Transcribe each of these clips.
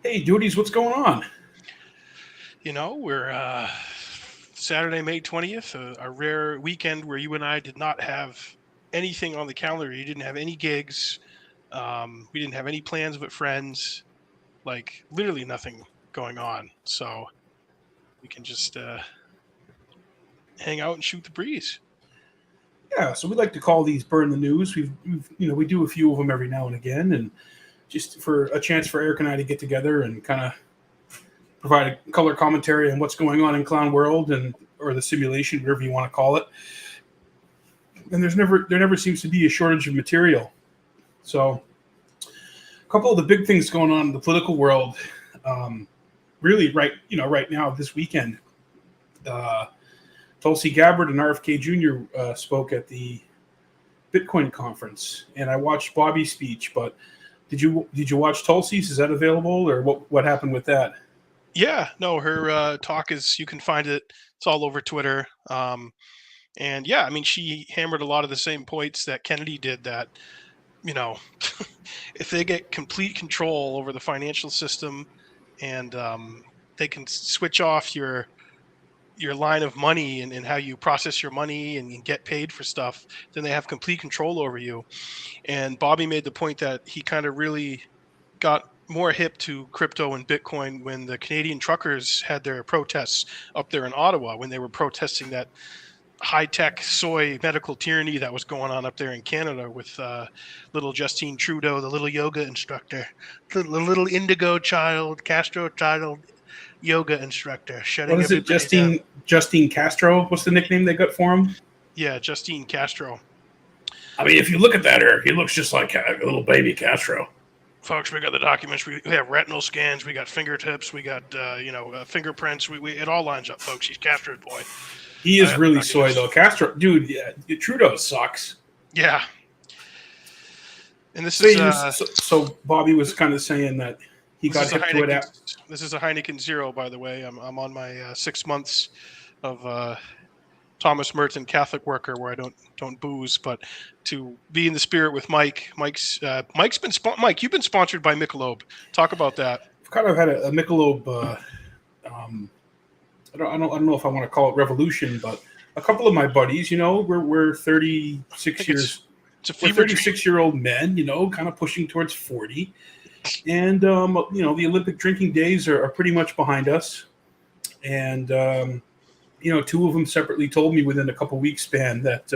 Hey, duties, what's going on? We're Saturday, May 20th, a rare weekend where you and I did not have anything on the calendar. You didn't have any gigs. We didn't have any plans with friends, like literally nothing going on. So we can just hang out and shoot the breeze. Yeah, so we like to call these burn the news. We do a few of them every now and again, and just for a chance for Eric and I to get together and kind of provide a color commentary on what's going on in clown world and or the simulation, whatever you want to call it. And there never seems to be a shortage of material. So a couple of the big things going on in the political world, really right now this weekend. Uh, Tulsi Gabbard and RFK Jr. Spoke at the Bitcoin conference, and I watched Bobby's speech. But did you watch Tulsi's? Is that available, or what happened with that? Yeah, no, her talk is, you can find it. It's all over Twitter. And yeah, I mean, she hammered a lot of the same points that Kennedy did, that, you know, if they get complete control over the financial system and they can switch off your line of money and how you process your money and get paid for stuff, then they have complete control over you. And Bobby made the point that he kind of really got more hip to crypto and Bitcoin when the Canadian truckers had their protests up there in Ottawa, when they were protesting that high-tech soy medical tyranny that was going on up there in Canada with little Justine Trudeau, the little yoga instructor, the little indigo child, Castro child yoga instructor, What shutting is it, everybody down. Justine Castro? What's the nickname they got for him? Yeah, Justine Castro. I mean, if you look at that, Eric, he looks just like a little baby Castro. Folks, we got the documents. We have retinal scans. We got fingertips. We got fingerprints. It all lines up, folks. He's Castro's boy. He is really soy though. Castro, dude, yeah, Trudeau sucks. Yeah. And this is so Bobby was kind of saying that he got hip to it. This is a Heineken Zero, by the way. I'm on my 6 months of Thomas Merton Catholic worker, where I don't booze, but to be in the spirit with Mike. Mike's been Mike. You've been sponsored by Michelob. Talk about that. I've kind of had a Michelob. I don't know if I want to call it revolution, but a couple of my buddies, we're 36 years. We're 36-year-old men, kind of pushing towards 40, and the Olympic drinking days are pretty much behind us, and two of them separately told me within a couple weeks span that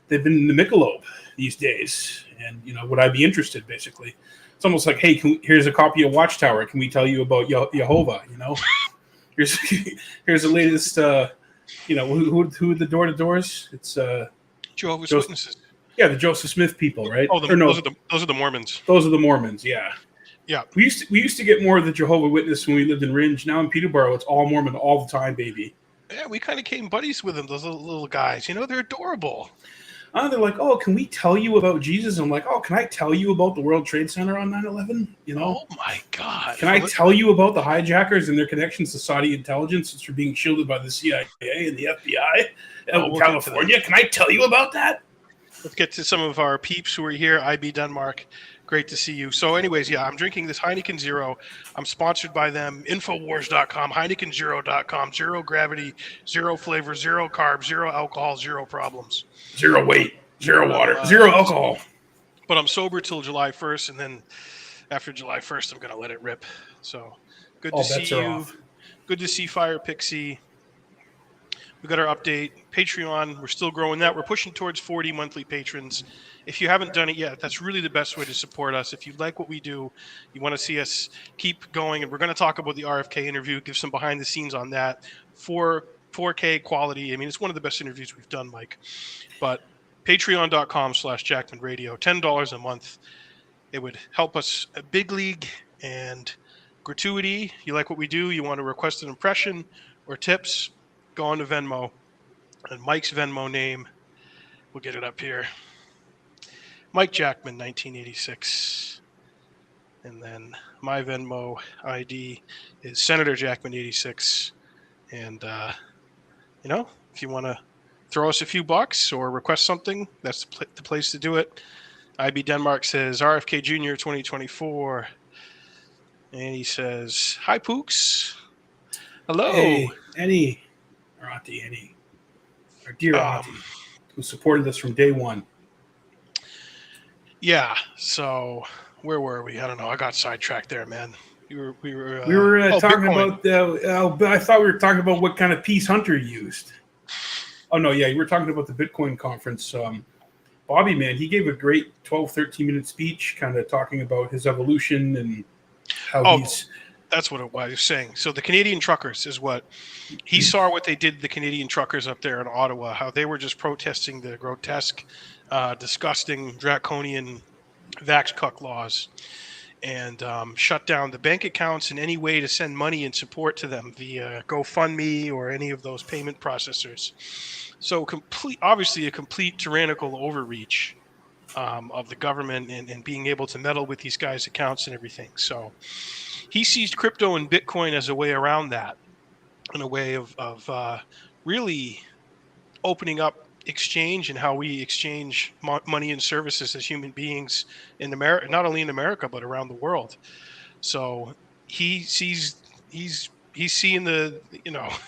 they've been in the Michelob these days, and would I be interested? Basically, it's almost like, hey, here's a copy of Watchtower. Can we tell you about Jehovah? Here's the latest. Who the door to doors? It's Jehovah's Witnesses. Yeah, the Joseph Smith people, right? Oh, those are the Mormons. Those are the Mormons. Yeah. Yeah. We used to get more of the Jehovah Witness when we lived in Ringe. Now in Peterborough, it's all Mormon all the time, baby. Yeah, we kind of became buddies with them. Those little guys, they're adorable. They're like, oh, can we tell you about Jesus? I'm like, oh, can I tell you about the World Trade Center on 9/11? Oh my God! Can I tell you about the hijackers and their connections to Saudi intelligence, which are being shielded by the CIA and the FBI in California? Can I tell you about that? Let's get to some of our peeps who are here. IB Denmark, great to see you. So anyways, yeah, I'm drinking this Heineken Zero. I'm sponsored by them. Infowars.com, HeinekenZero.com. Zero gravity, zero flavor, zero carbs, zero alcohol, zero problems. Zero weight, zero water, zero alcohol. But I'm sober till July 1st, and then after July 1st, I'm going to let it rip. So good to see you. Off. Good to see Fire Pixie. We got our update. Patreon, we're still growing that. We're pushing towards 40 monthly patrons. If you haven't done it yet, that's really the best way to support us. If you like what we do, you want to see us keep going, and we're going to talk about the RFK interview, give some behind the scenes on that. 4K quality. I mean, it's one of the best interviews we've done, Mike. But patreon.com/JackmanRadio, $10 a month. It would help us a big league. And gratuity, you like what we do, you want to request an impression or tips, go on to Venmo, and Mike's Venmo name, we'll get it up here. Mike Jackman, 1986. And then my Venmo ID is Senator Jackman, 86. And, if you want to throw us a few bucks or request something, that's the place to do it. IB Denmark says RFK Jr. 2024. And he says, "Hi, Pooks. Hello." Hey, Annie, our Auntie Annie, our dear Um, Auntie, who supported us from day one. yeah. So where were we? I don't know. I got sidetracked there, man. We were. We were Oh, talking Bitcoin. about, I thought we were talking about what kind of piece Hunter used. Oh, no, yeah, you were talking about the Bitcoin conference. Bobby, man, he gave a great 12, 13-minute speech kind of talking about his evolution and how Oh, he's. that's what I was saying. So the Canadian truckers is what he saw. What they did, the Canadian truckers up there in Ottawa, how they were just protesting the grotesque, disgusting, draconian vax cuck laws, and shut down the bank accounts and any way to send money and support to them via GoFundMe or any of those payment processors. So obviously a complete tyrannical overreach of the government and being able to meddle with these guys' accounts and everything. So he sees crypto and Bitcoin as a way around that, and a way of really opening up exchange and how we exchange money and services as human beings in America, not only in America but around the world. So he sees he's seeing the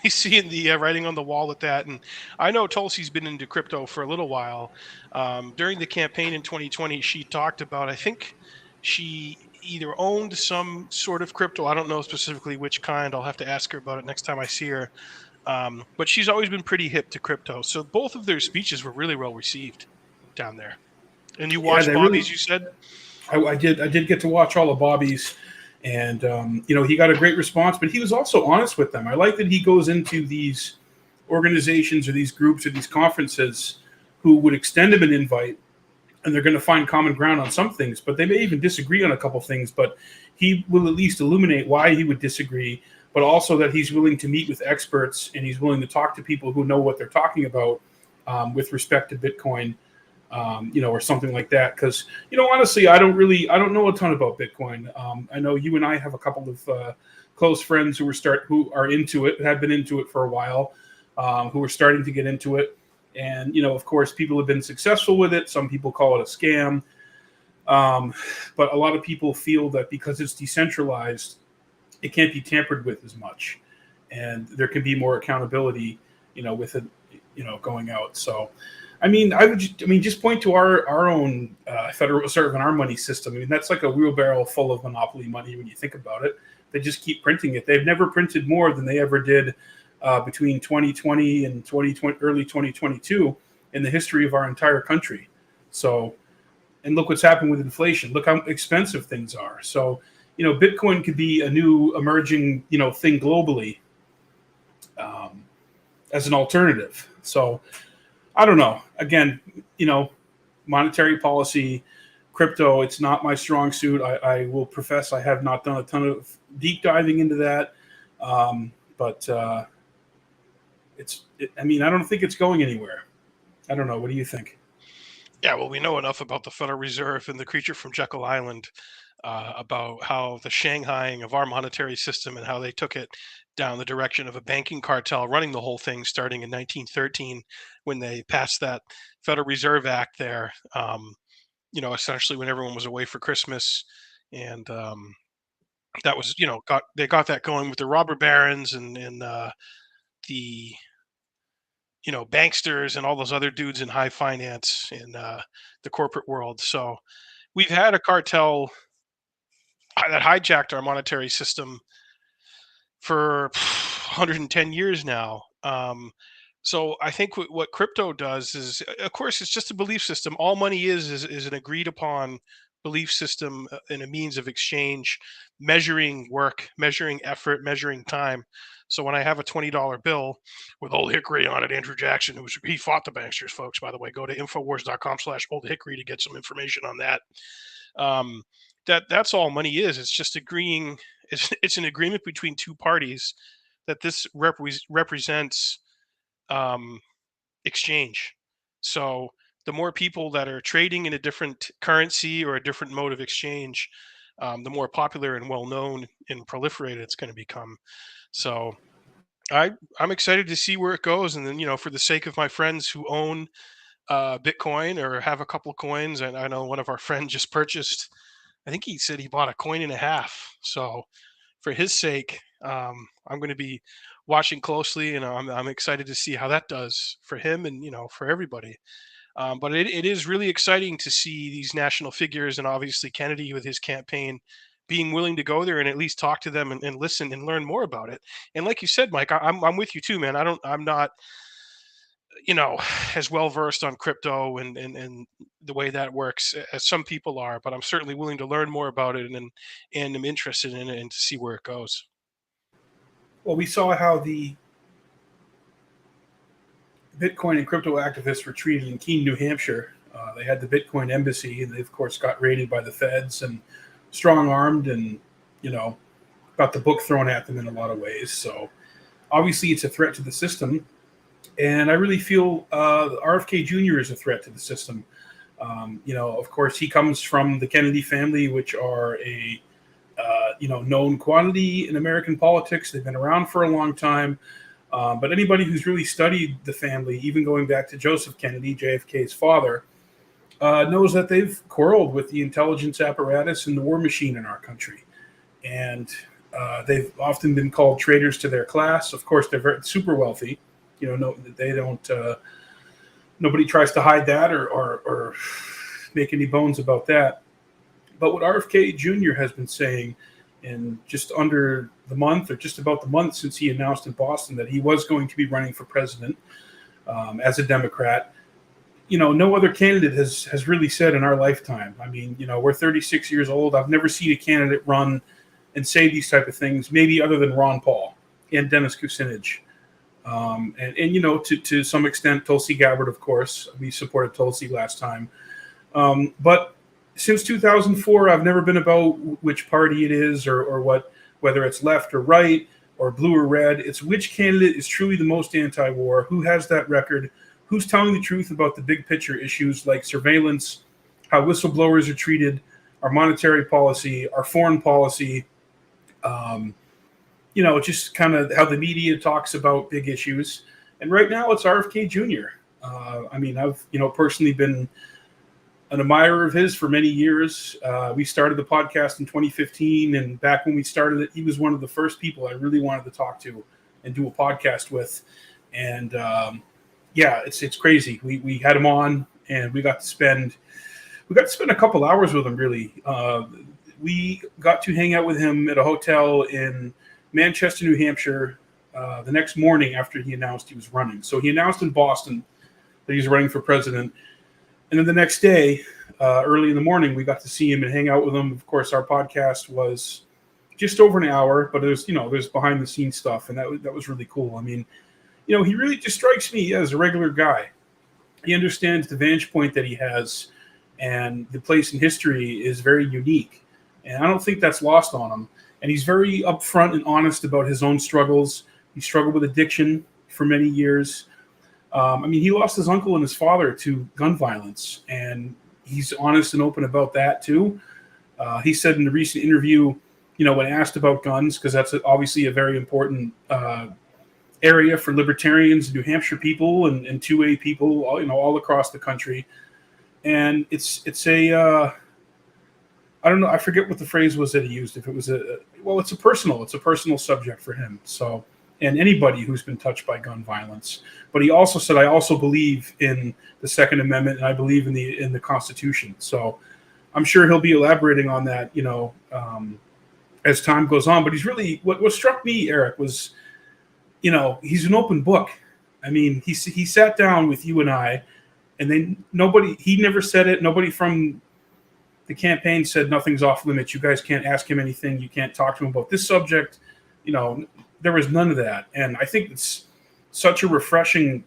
he's seeing the writing on the wall with that. And I know Tulsi's been into crypto for a little while. During the campaign in 2020, she talked about, I think she either owned some sort of crypto. I don't know specifically which kind. I'll have to ask her about it next time I see her. But she's always been pretty hip to crypto. So both of their speeches were really well received down there. And you Yeah, watched they really. Bobby's, you said? I did get to watch all of Bobby's, and he got a great response. But he was also honest with them. I like that he goes into these organizations or these groups or these conferences who would extend him an invite, and they're going to find common ground on some things, but they may even disagree on a couple things. But he will at least illuminate why he would disagree, but also that he's willing to meet with experts and he's willing to talk to people who know what they're talking about with respect to Bitcoin, or something like that. Because honestly, I don't know a ton about Bitcoin. I know you and I have a couple of close friends who are into it, have been into it for a while, who are starting to get into it. And of course, people have been successful with it. Some people call it a scam, but a lot of people feel that because it's decentralized, it can't be tampered with as much, and there can be more accountability, with it, going out. So, just point to our own Federal Reserve and our money system. I mean, that's like a wheelbarrow full of monopoly money when you think about it. They just keep printing it. They've never printed more than they ever did between 2020 and 2020, early 2022 in the history of our entire country. So, and look what's happened with inflation. Look how expensive things are. So, Bitcoin could be a new emerging, thing globally, um, as an alternative. So, I don't know. Again, monetary policy, crypto, it's not my strong suit. I will profess I have not done a ton of deep diving into that. But I don't think it's going anywhere. I don't know. What do you think? Yeah, well, we know enough about the Federal Reserve and the creature from Jekyll Island, about how the Shanghaiing of our monetary system and how they took it down the direction of a banking cartel running the whole thing starting in 1913 when they passed that Federal Reserve Act there, essentially when everyone was away for Christmas. And that was, they got that going with the robber barons and the banksters and all those other dudes in high finance in the corporate world. So we've had a cartel that hijacked our monetary system for 110 years now. So I think what crypto does is, of course, it's just a belief system. All money is an agreed upon belief system and a means of exchange, measuring work, measuring effort, measuring time. So when I have a $20 bill with Old Hickory on it, Andrew Jackson, he fought the banksters, folks, by the way, go to infowars.com/Old Hickory to get some information on that. Um, that's all money is. It's just agreeing. It's an agreement between two parties that this represents um, exchange. So the more people that are trading in a different currency or a different mode of exchange, the more popular and well known and proliferated it's going to become. So I'm excited to see where it goes. And then for the sake of my friends who own Bitcoin or have a couple of coins, and I know one of our friends just purchased I think he said he bought a coin and a half. So for his sake, I'm going to be watching closely, and I'm excited to see how that does for him and for everybody. But it is really exciting to see these national figures, and obviously Kennedy with his campaign being willing to go there and at least talk to them and listen and learn more about it. And like you said, Mike, I'm with you too, man. I'm not as well versed on crypto and the way that works as some people are, but I'm certainly willing to learn more about it and am interested in it and to see where it goes. Well, we saw how the Bitcoin and crypto activists were treated in Keene, New Hampshire. They had the Bitcoin embassy, and they, of course, got raided by the feds and strong armed, and got the book thrown at them in a lot of ways. So obviously, it's a threat to the system, and I really feel RFK Jr. is a threat to the system. Of course, he comes from the Kennedy family, which are a known quantity in American politics. They've been around for a long time. But anybody who's really studied the family, even going back to Joseph Kennedy, JFK's father, knows that they've quarreled with the intelligence apparatus and the war machine in our country. And they've often been called traitors to their class. Of course, they're super wealthy. They don't. Nobody tries to hide that or make any bones about that. But what RFK Jr. has been saying in just under the month, or just about the month since he announced in Boston that he was going to be running for president as a Democrat, no other candidate has really said in our lifetime. I mean, we're 36 years old. I've never seen a candidate run and say these type of things, maybe other than Ron Paul and Dennis Kucinich. And to some extent, Tulsi Gabbard, of course. We supported Tulsi last time. But since 2004, I've never been about which party it is or whether it's left or right or blue or red. It's which candidate is truly the most anti-war, who has that record, who's telling the truth about the big picture issues like surveillance, how whistleblowers are treated, our monetary policy, our foreign policy, just kind of how the media talks about big issues. And right now it's RFK Jr. I've personally been an admirer of his for many years. We started the podcast in 2015, and back when we started it, he was one of the first people I really wanted to talk to and do a podcast with. And it's crazy. We had him on, and we got to spend a couple hours with him. Really, we got to hang out with him at a hotel in Manchester, New Hampshire, the next morning after he announced he was running. So he announced in Boston that he was running for president. And then the next day, early in the morning, we got to see him and hang out with him. Of course, our podcast was just over an hour, but there's behind the scenes stuff, and that was really cool. I mean, he really just strikes me as a regular guy. He understands the vantage point that he has, and the place in history is very unique. And I don't think that's lost on him. And he's very upfront and honest about his own struggles. He struggled with addiction for many years. He lost his uncle and his father to gun violence, and he's honest and open about that too. He said in the recent interview, when asked about guns, because that's obviously a very important area for libertarians, New Hampshire people, and 2A people, all across the country. And it's a I don't know, I forget what the phrase was that he used. If it was it's a personal subject for him. So. And anybody who's been touched by gun violence. But he also said, I also believe in the Second Amendment, and I believe in the Constitution. So I'm sure he'll be elaborating on that, as time goes on. But he's really, what struck me, Eric, was, he's an open book. I mean, he sat down with you and I, and he never said it. Nobody from the campaign said nothing's off limits. You guys can't ask him anything. You can't talk to him about this subject. There was none of that. And I think it's such a refreshing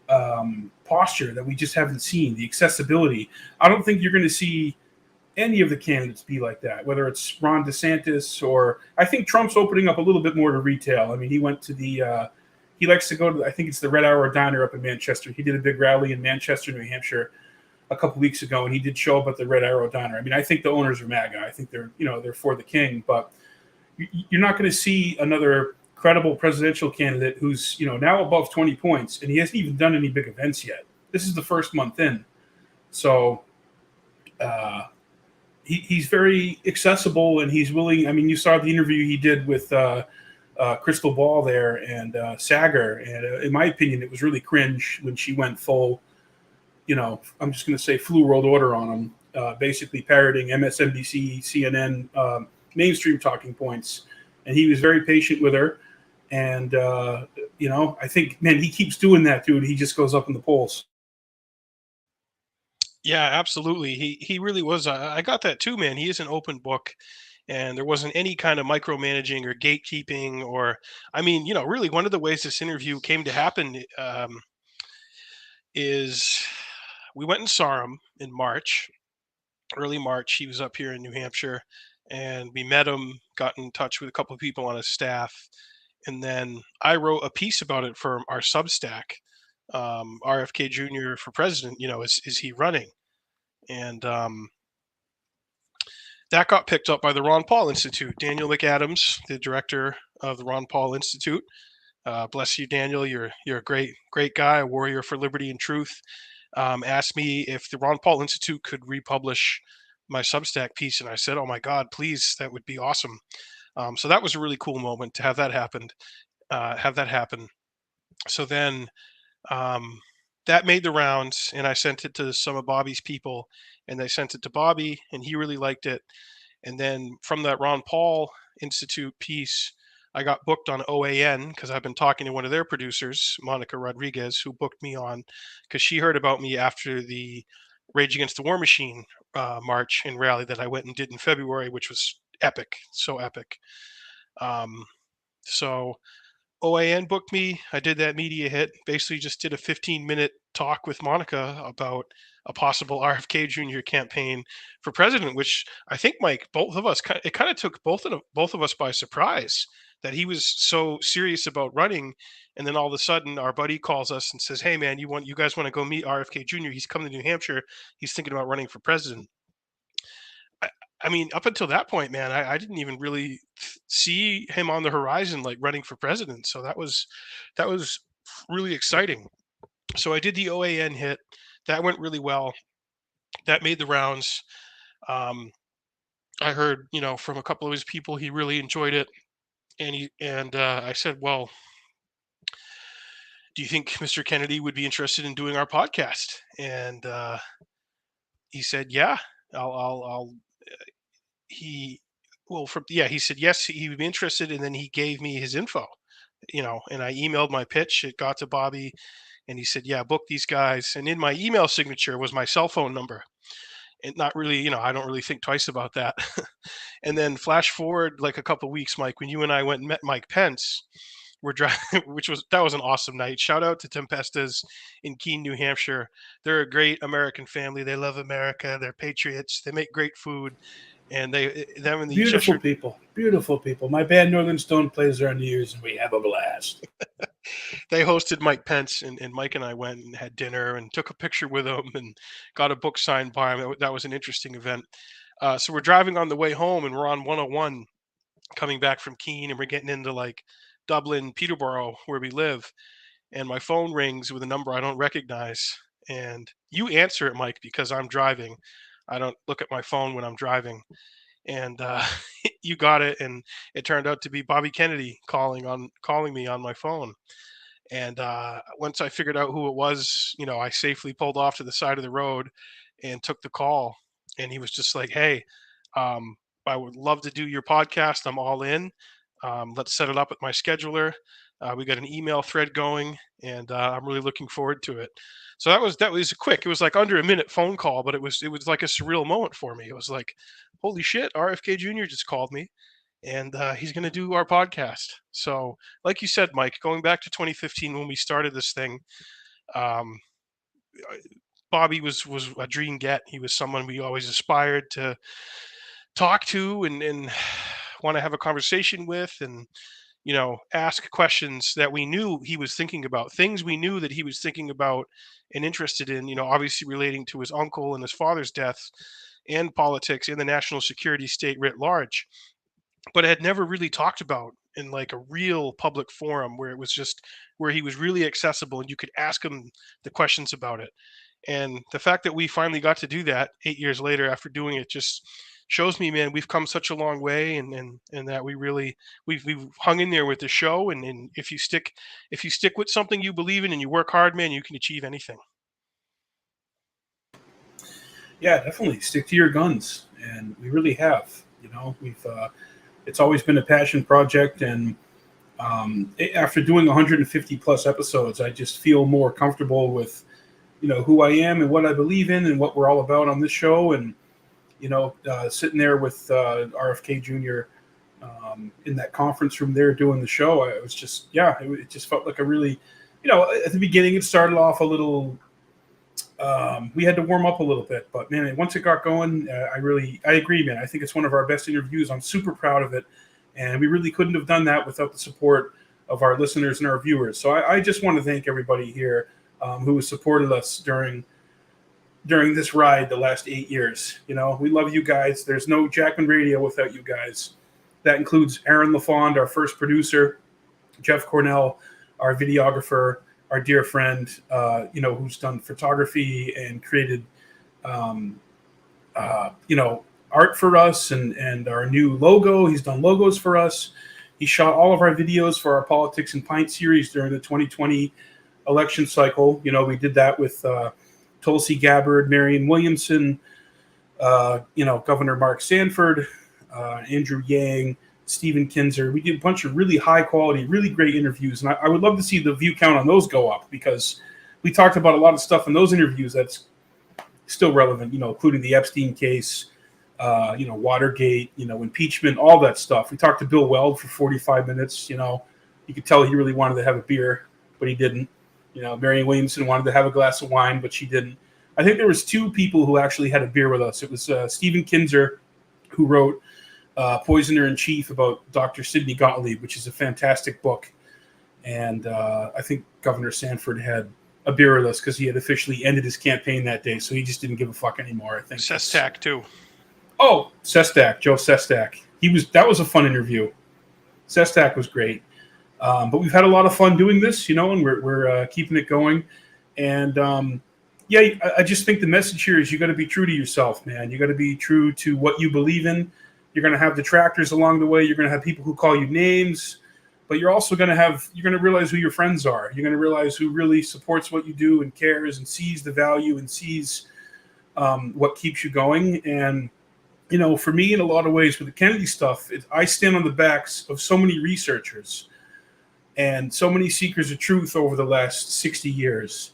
posture that we just haven't seen, the accessibility. I don't think you're going to see any of the candidates be like that, whether it's Ron DeSantis or I think Trump's opening up a little bit more to retail. I mean, he went to he likes to go to, I think it's the Red Hour Diner up in Manchester. He did a big rally in Manchester, New Hampshire a couple weeks ago, and he did show up at the Red Arrow Diner. I mean, I think the owners are MAGA. I think they're for the king, but you're not going to see another credible presidential candidate who's now above 20 points, and he hasn't even done any big events yet. This is the first month in. So he's very accessible and he's willing. I mean, you saw the interview he did with Crystal Ball there and Sager, and in my opinion, it was really cringe when she went full. I'm just going to say flu world order on him, basically parroting MSNBC, CNN, mainstream talking points, and he was very patient with her. And I think, man, he keeps doing that, dude. He just goes up in the polls. Yeah, absolutely. He really was. I got that too, man. He is an open book, and there wasn't any kind of micromanaging or gatekeeping. Or, I mean, really, one of the ways this interview came to happen is we went and saw him in March, early March. He was up here in New Hampshire, and we met him. Got in touch with a couple of people on his staff, and then I wrote a piece about it for our Substack. RFK Jr. for president. Is he running? And that got picked up by the Ron Paul Institute. Daniel McAdams, the director of the Ron Paul Institute. Bless you, Daniel. You're a great guy, a warrior for liberty and truth. Asked me if the Ron Paul Institute could republish my Substack piece, and I said, "Oh my God, please! That would be awesome." So that was a really cool moment to have that happen. So then that made the rounds, and I sent it to some of Bobby's people, and they sent it to Bobby, and he really liked it. And then from that Ron Paul Institute piece, I got booked on OAN because I've been talking to one of their producers, Monica Rodriguez, who booked me on because she heard about me after the Rage Against the War Machine march and rally that I went and did in February, which was epic, so epic. So OAN booked me. I did that media hit. Basically, just did a 15-minute talk with Monica about a possible RFK Jr. campaign for president, which I think, Mike, both of us, it kind of took both of us by surprise that he was so serious about running. And then all of a sudden, our buddy calls us and says, "Hey, man, you guys want to go meet RFK Jr.? He's coming to New Hampshire. He's thinking about running for president." I, I mean, up until that point, man, I didn't even really see him on the horizon, like running for president. So that was really exciting. So I did the OAN hit. That went really well. That made the rounds. Um, I heard, from a couple of his people, he really enjoyed it. And I said, "Well, do you think Mr. Kennedy would be interested in doing our podcast?" And he said, "Yeah, I'll he well from yeah he said yes, he would be interested, and then he gave me his info, and I emailed my pitch. It got to Bobby, and he said, "Yeah, book these guys." And in my email signature was my cell phone number. And not really, I don't really think twice about that. And then flash forward like a couple of weeks, Mike, when you and I went and met Mike Pence. We're driving, that was an awesome night. Shout out to Tempestas in Keene, New Hampshire. They're a great American family. They love America. They're patriots. They make great food, and them and the Beautiful Cheshire. people, beautiful people. My band Northern Stone plays there on New Year's, and we have a blast. They hosted Mike Pence, and Mike and I went and had dinner and took a picture with him and got a book signed by him. That was an interesting event. So we're driving on the way home, and we're on 101 coming back from Keene, and we're getting into like Dublin, Peterborough, where we live. And my phone rings with a number I don't recognize. And you answer it, Mike, because I'm driving. I don't look at my phone when I'm driving. And you got it, and it turned out to be Bobby Kennedy calling me on my phone. And once I figured out who it was, I safely pulled off to the side of the road and took the call. And he was just like, "Hey, um, I would love to do your podcast. I'm all in. Let's set it up with my scheduler. We got an email thread going, and I'm really looking forward to it." So that was quick. It was like under a minute phone call, but it was like a surreal moment for me. It was like, holy shit, RFK Jr. just called me, and he's going to do our podcast. So, like you said, Mike, going back to 2015 when we started this thing, um, Bobby was a dream get. He was someone we always aspired to talk to and want to have a conversation with, and ask questions that we knew he was thinking about, things we knew that he was thinking about and interested in. Obviously relating to his uncle and his father's deaths, and politics and the national security state writ large, but had never really talked about in like a real public forum where it was just where he was really accessible and you could ask him the questions about it. And the fact that we finally got to do that 8 years later after doing it just shows me, man, we've come such a long way, and that we've hung in there with the show. And if you stick with something you believe in and you work hard, man, you can achieve anything. Yeah, definitely stick to your guns, and we really have. You know, we've it's always been a passion project, and after doing 150 plus episodes, I just feel more comfortable with who I am and what I believe in and what we're all about on this show, and sitting there with RFK Jr. In that conference room there doing the show, I was just it just felt like a really, at the beginning it started off a little. We had to warm up a little bit, but man, once it got going, I agree, man. I think it's one of our best interviews. I'm super proud of it, and we really couldn't have done that without the support of our listeners and our viewers. So I just want to thank everybody here who has supported us during this ride the last 8 years. We love you guys. There's no Jackman Radio without you guys. That includes Aaron LaFond, our first producer, Jeff Cornell, our videographer, our dear friend, who's done photography and created, art for us and our new logo. He's done logos for us. He shot all of our videos for our Politics and Pint series during the 2020 election cycle. We did that with Tulsi Gabbard, Marianne Williamson, Governor Mark Sanford, Andrew Yang, Stephen Kinzer. We did a bunch of really high quality, really great interviews. And I would love to see the view count on those go up, because we talked about a lot of stuff in those interviews that's still relevant, including the Epstein case, Watergate, impeachment, all that stuff. We talked to Bill Weld for 45 minutes. You could tell he really wanted to have a beer, but he didn't. Marianne Williamson wanted to have a glass of wine, but she didn't. I think there was two people who actually had a beer with us. It was Stephen Kinzer, who wrote Poisoner in Chief about Dr. Sidney Gottlieb, which is a fantastic book. And I think Governor Sanford had a beer with us because he had officially ended his campaign that day, so he just didn't give a fuck anymore. I think Sestak too. Oh, Sestak, Joe Sestak. That was a fun interview. Sestak was great. But we've had a lot of fun doing this, and we're keeping it going. And I just think the message here is you got to be true to yourself, man. You got to be true to what you believe in. You're going to have detractors along the way. You're going to have people who call you names, but you're also going to realize who your friends are. You're going to realize who really supports what you do and cares and sees the value and sees what keeps you going. And for me, in a lot of ways with the Kennedy stuff, I stand on the backs of so many researchers and so many seekers of truth over the last 60 years.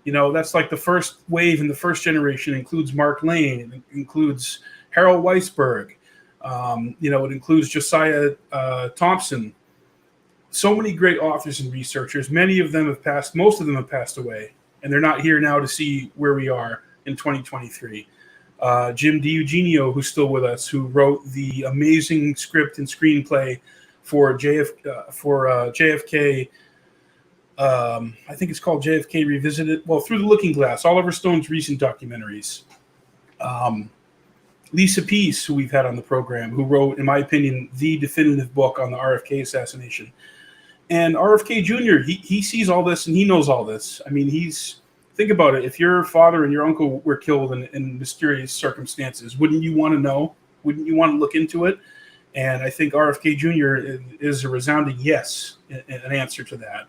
That's like the first wave in the first generation. It includes Mark Lane. It includes Harold Weisberg. It includes Josiah Thompson. So many great authors and researchers. Most of them have passed away, and they're not here now to see where we are in 2023. Jim DiEugenio, who's still with us, who wrote the amazing script and screenplay for JFK. I think it's called JFK Revisited. Well, Through the Looking Glass, Oliver Stone's recent documentaries. Lisa Peace, who we've had on the program, who wrote, in my opinion, the definitive book on the RFK assassination. And RFK Jr., he sees all this and he knows all this. I mean, think about it. If your father and your uncle were killed in mysterious circumstances, wouldn't you want to know? Wouldn't you want to look into it? And I think RFK Jr. is a resounding yes, an answer to that.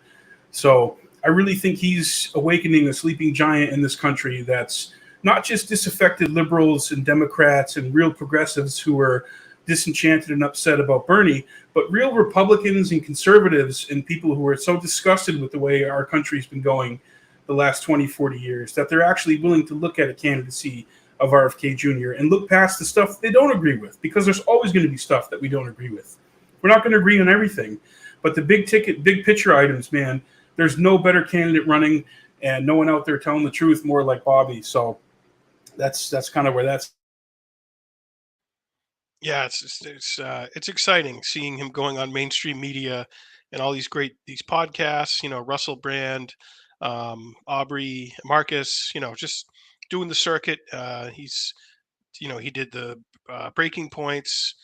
So I really think he's awakening a sleeping giant in this country that's not just disaffected liberals and Democrats and real progressives who are disenchanted and upset about Bernie, but real Republicans and conservatives and people who are so disgusted with the way our country's been going the last 20, 40 years, that they're actually willing to look at a candidacy of RFK Jr. and look past the stuff they don't agree with, because there's always going to be stuff that we don't agree with. We're not going to agree on everything, but the big ticket, big picture items, man, there's no better candidate running and no one out there telling the truth more like Bobby. So that's kind of where that's. Yeah, it's exciting seeing him going on mainstream media and all these podcasts. Russell Brand, Aubrey Marcus. Just doing the circuit. He did the Breaking Points,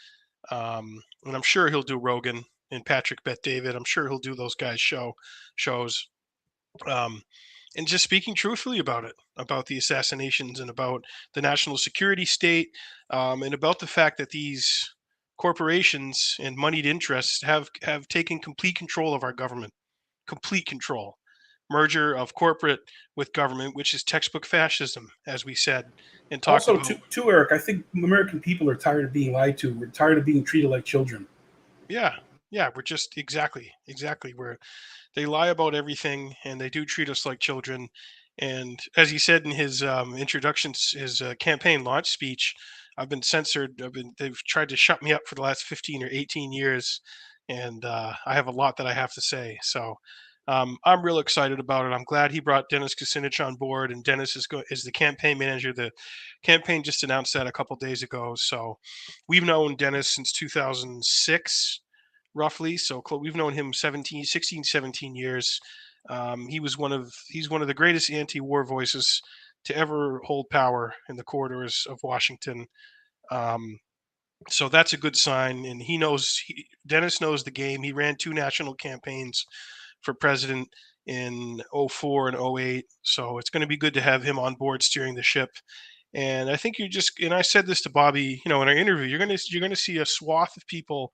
and I'm sure he'll do Rogan and Patrick Bet David. I'm sure he'll do those guys shows. Um, and just speaking truthfully about it, about the assassinations and about the national security state, and about the fact that these corporations and moneyed interests have taken complete control of our government, complete control. Merger of corporate with government, which is textbook fascism, as we said and talked Also, about. Eric, I think American people are tired of being lied to. We're tired of being treated like children. Yeah, yeah, we're just exactly where they lie about everything, and they do treat us like children. And as he said in his introduction, his campaign launch speech, I've been censored. They've tried to shut me up for the last 15 or 18 years, and I have a lot that I have to say. So I'm real excited about it. I'm glad he brought Dennis Kucinich on board, and Dennis is the campaign manager. The campaign just announced that a couple days ago. So we've known Dennis since 2006 roughly. So we've known him 16, 17 years. He's one of the greatest anti-war voices to ever hold power in the corridors of Washington. Um, so that's a good sign, and Dennis knows the game. He ran two national campaigns for president in '04 and '08. So it's going to be good to have him on board steering the ship. And I think and I said this to Bobby, in our interview, you're going to see a swath of people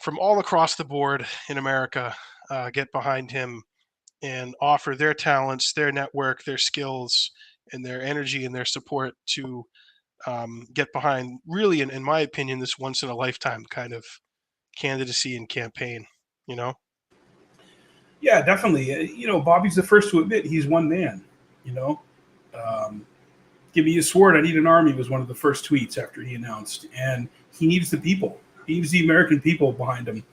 from all across the board in America get behind him and offer their talents, their network, their skills, and their energy and their support to get behind, really, in my opinion, this once in a lifetime kind of candidacy and campaign. You know? Yeah, definitely. Bobby's the first to admit he's one man. You know, um, "Give me a sword, I need an army" was one of the first tweets after he announced, and he needs the people. He needs the American people behind him.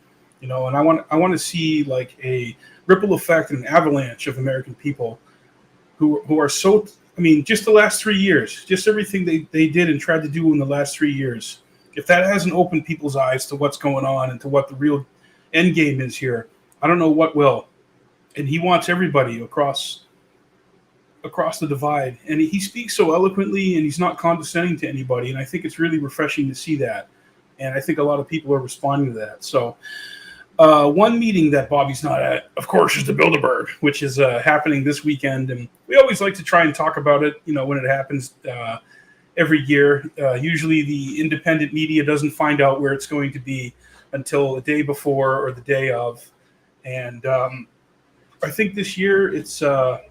And I want to see like a ripple effect, an avalanche of American people who are so. I mean, just the last 3 years, just everything they did and tried to do in the last 3 years. If that hasn't opened people's eyes to what's going on and to what the real end game is here, I don't know what will. And he wants everybody across the divide. And he speaks so eloquently, and he's not condescending to anybody. And I think it's really refreshing to see that. And I think a lot of people are responding to that. So one meeting that Bobby's not at, of course, is the Bilderberg, which is happening this weekend. And we always like to try and talk about it, when it happens every year. Usually the independent media doesn't find out where it's going to be until the day before or the day of. And I think this year it's God,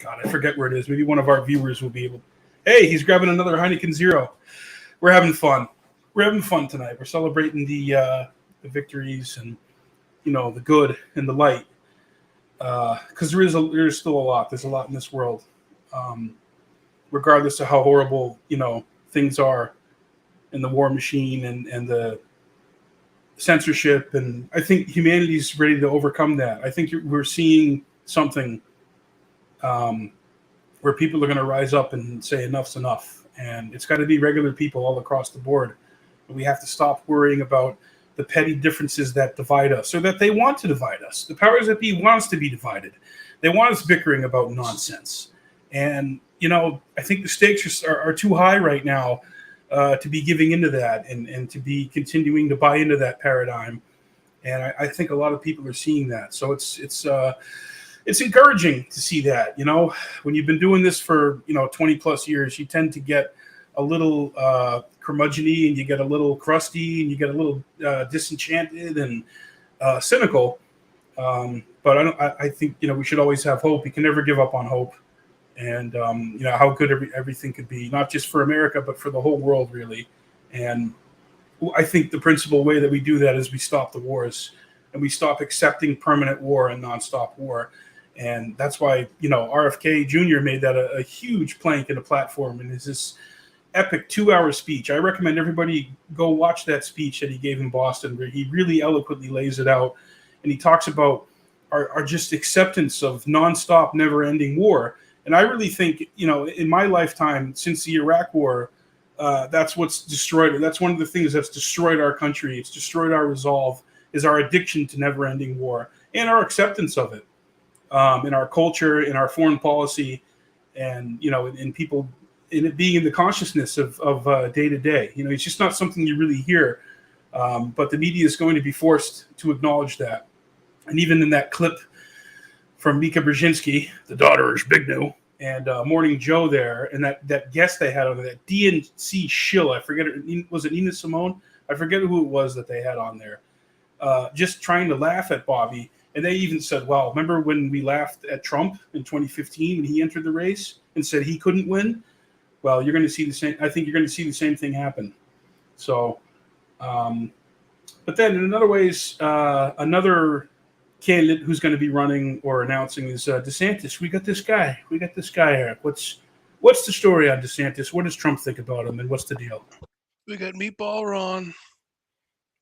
I forget where it is. Maybe one of our viewers will be able. Hey, he's grabbing another Heineken Zero. We're having fun. We're having fun tonight. We're celebrating the victories and the good and the light. Because there's still a lot. There's a lot in this world, regardless of how horrible things are in the war machine and the censorship. And I think humanity's ready to overcome that. I think we're seeing something where people are going to rise up and say enough's enough. And it's got to be regular people all across the board. And we have to stop worrying about the petty differences that divide us, or that they want to divide us. The powers that be wants to be divided. They want us bickering about nonsense. And, I think the stakes are too high right now to be giving into that and to be continuing to buy into that paradigm. And I think a lot of people are seeing that. So it's encouraging to see that. When you've been doing this for 20 plus years, you tend to get a little curmudgeony, and you get a little crusty, and you get a little disenchanted and cynical. But I think we should always have hope. You can never give up on hope, and how good everything could be, not just for America but for the whole world, really. And I think the principal way that we do that is we stop the wars, and we stop accepting permanent war and nonstop war. And that's why RFK Jr. made that a huge plank in a platform, and is this epic 2-hour speech. I recommend everybody go watch that speech that he gave in Boston, where he really eloquently lays it out, and he talks about our just acceptance of nonstop, never-ending war. And I really think, in my lifetime, since the Iraq War, that's what's destroyed it. That's one of the things that's destroyed our country. It's destroyed our resolve, is our addiction to never-ending war and our acceptance of it in our culture, in our foreign policy, and, in people, in it being in the consciousness of day to day. It's just not something you really hear, but the media is going to be forced to acknowledge that. And even in that clip from Mika Brzezinski, the daughter is Big New, and Morning Joe there, and that guest they had on there, that DNC shill, I forget it, was it Nina Simone? I forget who it was that they had on there, just trying to laugh at Bobby. And they even said, well, remember when we laughed at Trump in 2015 when he entered the race and said he couldn't win? Well, you're going to see the same. I think you're going to see the same thing happen. So, but then in other ways, another candidate who's going to be running or announcing is DeSantis. We got this guy, Eric. What's the story on DeSantis? What does Trump think about him, and what's the deal? We got Meatball Ron.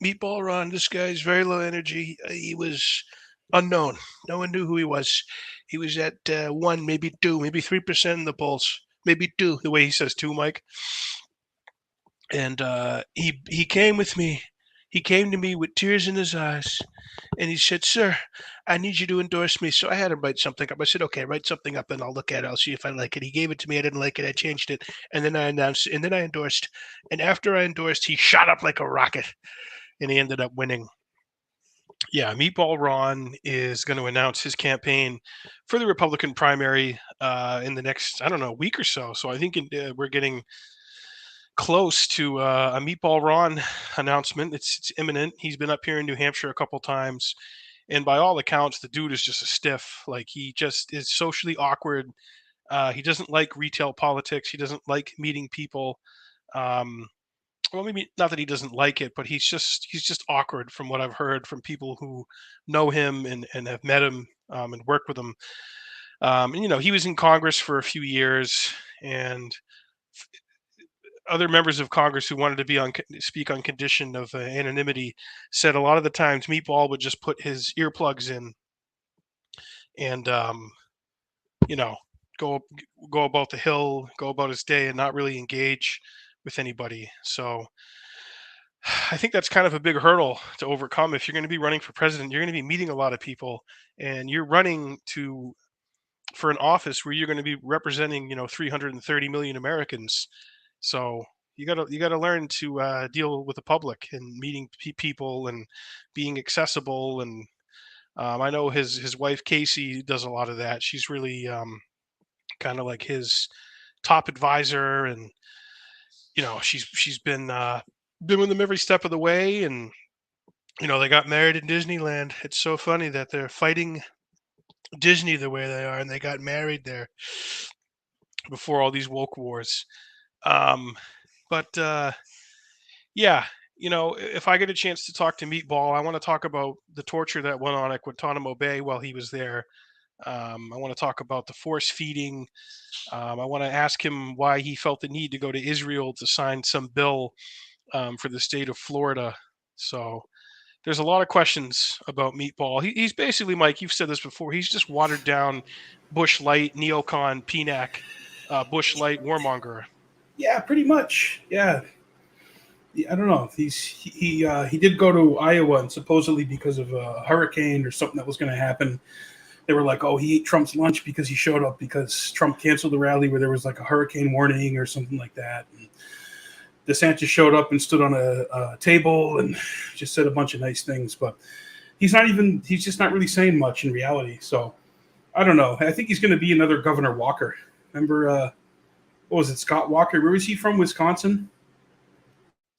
Meatball Ron. This guy's very low energy. He was unknown. No one knew who he was. He was at 1, maybe 2, maybe 3% in the polls. Maybe 2, the way he says 2, Mike. And he came with me. He came to me with tears in his eyes, and he said, "Sir, I need you to endorse me." So I had him write something up. I said, "Okay, write something up, and I'll look at it. I'll see if I like it." He gave it to me. I didn't like it. I changed it, and then I announced, and then I endorsed. And after I endorsed, he shot up like a rocket, and he ended up winning. Yeah, Meatball Ron is going to announce his campaign for the Republican primary in the next, I don't know, week or so. So I think we're getting close to a Meatball Ron announcement. It's imminent. He's been up here in New Hampshire a couple times, and by all accounts, the dude is just a stiff. Like, he just is socially awkward. He doesn't like retail politics. He doesn't like meeting people. Well, maybe not that he doesn't like it, but he's just awkward from what I've heard from people who know him and have met him and worked with him. And he was in Congress for a few years, and other members of Congress who wanted to speak on condition of anonymity said a lot of the times Meatball would just put his earplugs in and go about the hill, go about his day, and not really engage with anybody. So I think that's kind of a big hurdle to overcome. If you're going to be running for president, you're going to be meeting a lot of people, and you're running for an office where you're going to be representing 330 million Americans. So you gotta learn to deal with the public and meeting people and being accessible. And I know his wife Casey does a lot of that. She's really kind of like his top advisor, and she's been with him every step of the way. And they got married in Disneyland. It's so funny that they're fighting Disney the way they are, and they got married there before all these woke wars. But yeah, if I get a chance to talk to Meatball, I want to talk about the torture that went on at Guantanamo Bay while he was there. I want to talk about the force feeding. I want to ask him why he felt the need to go to Israel to sign some bill for the state of Florida. So there's a lot of questions about Meatball. He's basically, Mike, you've said this before, he's just watered down Bush Light, neocon, PNAC, Bush Light, warmonger. Yeah, pretty much. Yeah. I don't know. He did go to Iowa, and supposedly because of a hurricane or something that was going to happen, they were like, "Oh, he ate Trump's lunch because he showed up because Trump canceled the rally where there was like a hurricane warning or something like that." And DeSantis showed up and stood on a table and just said a bunch of nice things, but he's just not really saying much in reality. So I don't know. I think he's going to be another Governor Walker. Remember, what was it, Scott Walker? Where was he from? Wisconsin?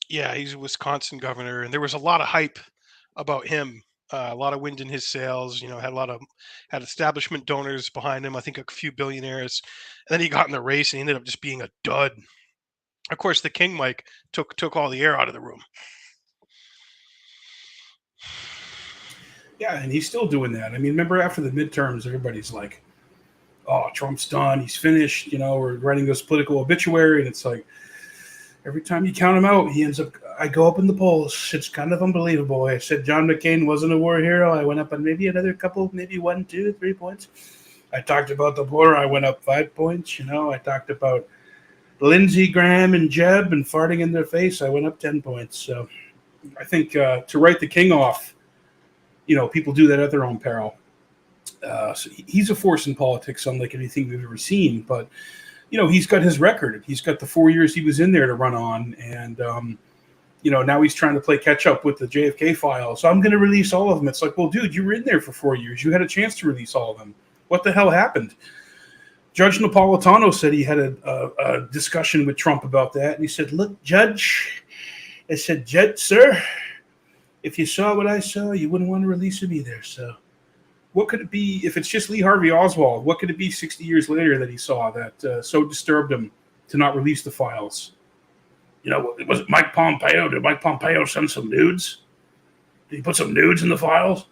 Yeah, he's a Wisconsin governor, and there was a lot of hype about him. A lot of wind in his sails. Had establishment donors behind him. I think a few billionaires. And then he got in the race and he ended up just being a dud. Of course, the king, Mike, took all the air out of the room. Yeah, and he's still doing that. I mean, remember after the midterms, everybody's like, "Oh, Trump's done. He's finished." We're writing this political obituary, and it's like every time you count him out, I go up in the polls. It's kind of unbelievable. I said John McCain wasn't a war hero. I went up on maybe another couple, maybe 1, 2, 3 points. I talked about the border. I went up 5 points. I talked about Lindsey Graham and Jeb and farting in their face. I went up 10 points. So I think to write the king off, people do that at their own peril. So he's a force in politics, unlike anything we've ever seen. But he's got his record. He's got the 4 years he was in there to run on. And, now he's trying to play catch up with the JFK files. So I'm going to release all of them. It's like, well, dude, you were in there for 4 years. You had a chance to release all of them. what the hell happened? Judge Napolitano said he had a discussion with Trump about that, and he said, "Look, Judge," I said, "Judge, sir, if you saw what I saw, you wouldn't want to release him either. So, what could it be if it's just Lee Harvey Oswald? What could it be 60 years later that he saw that so disturbed him to not release the files? You know, was it Mike Pompeo? Did Mike Pompeo send some nudes? Did he put some nudes in the files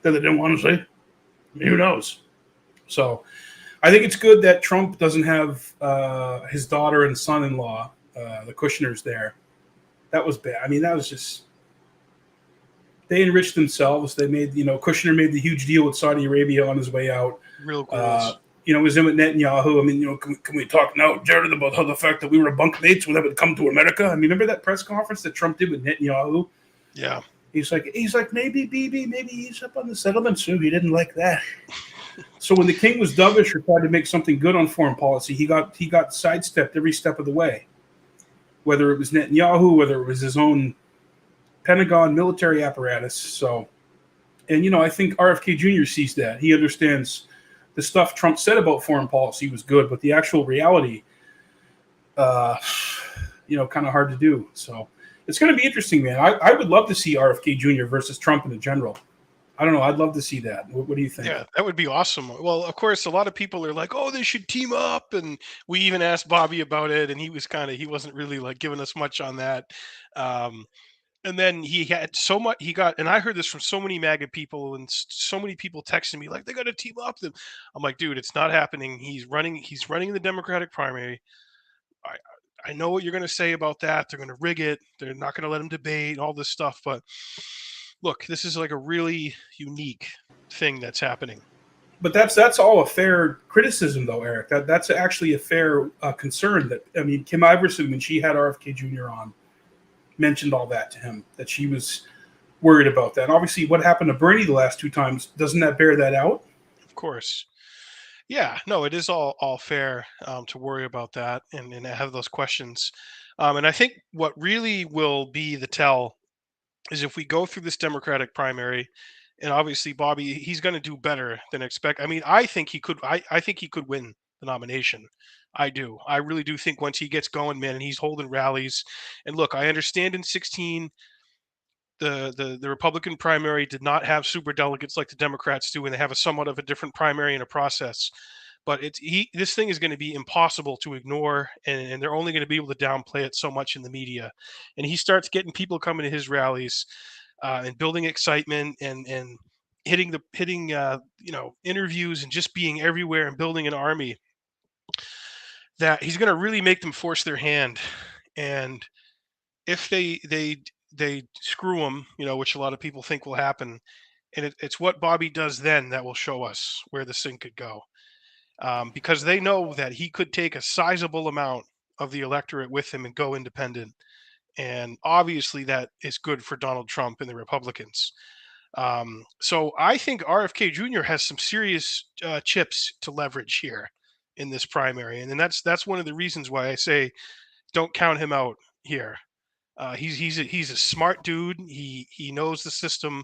that they didn't want to see? I mean, who knows?" So I think it's good that Trump doesn't have his daughter and son-in-law, the Kushners, there. That was bad. I mean, that was just, they enriched themselves. They made, Kushner made the huge deal with Saudi Arabia on his way out. Real gross. Was in with Netanyahu. I mean, can we talk now, Jared, about how the fact that we were bunkmates would have come to America? I mean, remember that press conference that Trump did with Netanyahu? Yeah. He's like, maybe Bibi, maybe he's up on the settlement soon. He didn't like that. So when the king was dovish or tried to make something good on foreign policy, he got sidestepped every step of the way. Whether it was Netanyahu, whether it was his own Pentagon military apparatus. So, and I think RFK Jr. sees that. He understands the stuff Trump said about foreign policy was good, but the actual reality, kind of hard to do. So it's going to be interesting, man. I would love to see RFK Jr. versus Trump in a general. I don't know. I'd love to see that. What do you think? Yeah, that would be awesome. Well, of course, a lot of people are like, "Oh, they should team up," and we even asked Bobby about it, and he wasn't really like giving us much on that. Um, and then he had so much. And I heard this from so many MAGA people, and so many people texting me like, "They got to team up." I'm like, dude, it's not happening. He's running the Democratic primary. I I know what you're going to say about that. They're going to rig it. They're not going to let him debate all this stuff. But look, this is like a really unique thing that's happening. But that's all a fair criticism, though, Eric. That's actually a fair concern. Kim Iverson, when she had RFK Jr. on, mentioned all that to him, that she was worried about that. And obviously, what happened to Bernie the last two times, doesn't that bear that out? Of course. Yeah, no, it is all fair to worry about that and have those questions. And I think what really will be the tell is if we go through this Democratic primary, and obviously Bobby, he's going to do better than expect. I mean, I think he could. I think he could win the nomination. I do. I really do think once he gets going, man, and he's holding rallies. And look, I understand in 16 the Republican primary did not have super delegates like the Democrats do, and they have a somewhat of a different primary and a process. But this thing is going to be impossible to ignore, and they're only going to be able to downplay it so much in the media. And he starts getting people coming to his rallies and building excitement and hitting interviews and just being everywhere and building an army. That he's going to really make them force their hand. And if they screw him, which a lot of people think will happen, and it's what Bobby does then that will show us where this thing could go. Because they know that he could take a sizable amount of the electorate with him and go independent. And obviously, that is good for Donald Trump and the Republicans. So I think RFK Jr. has some serious chips to leverage here in this primary, and then that's one of the reasons why I say don't count him out here. He's a smart dude. He knows the system.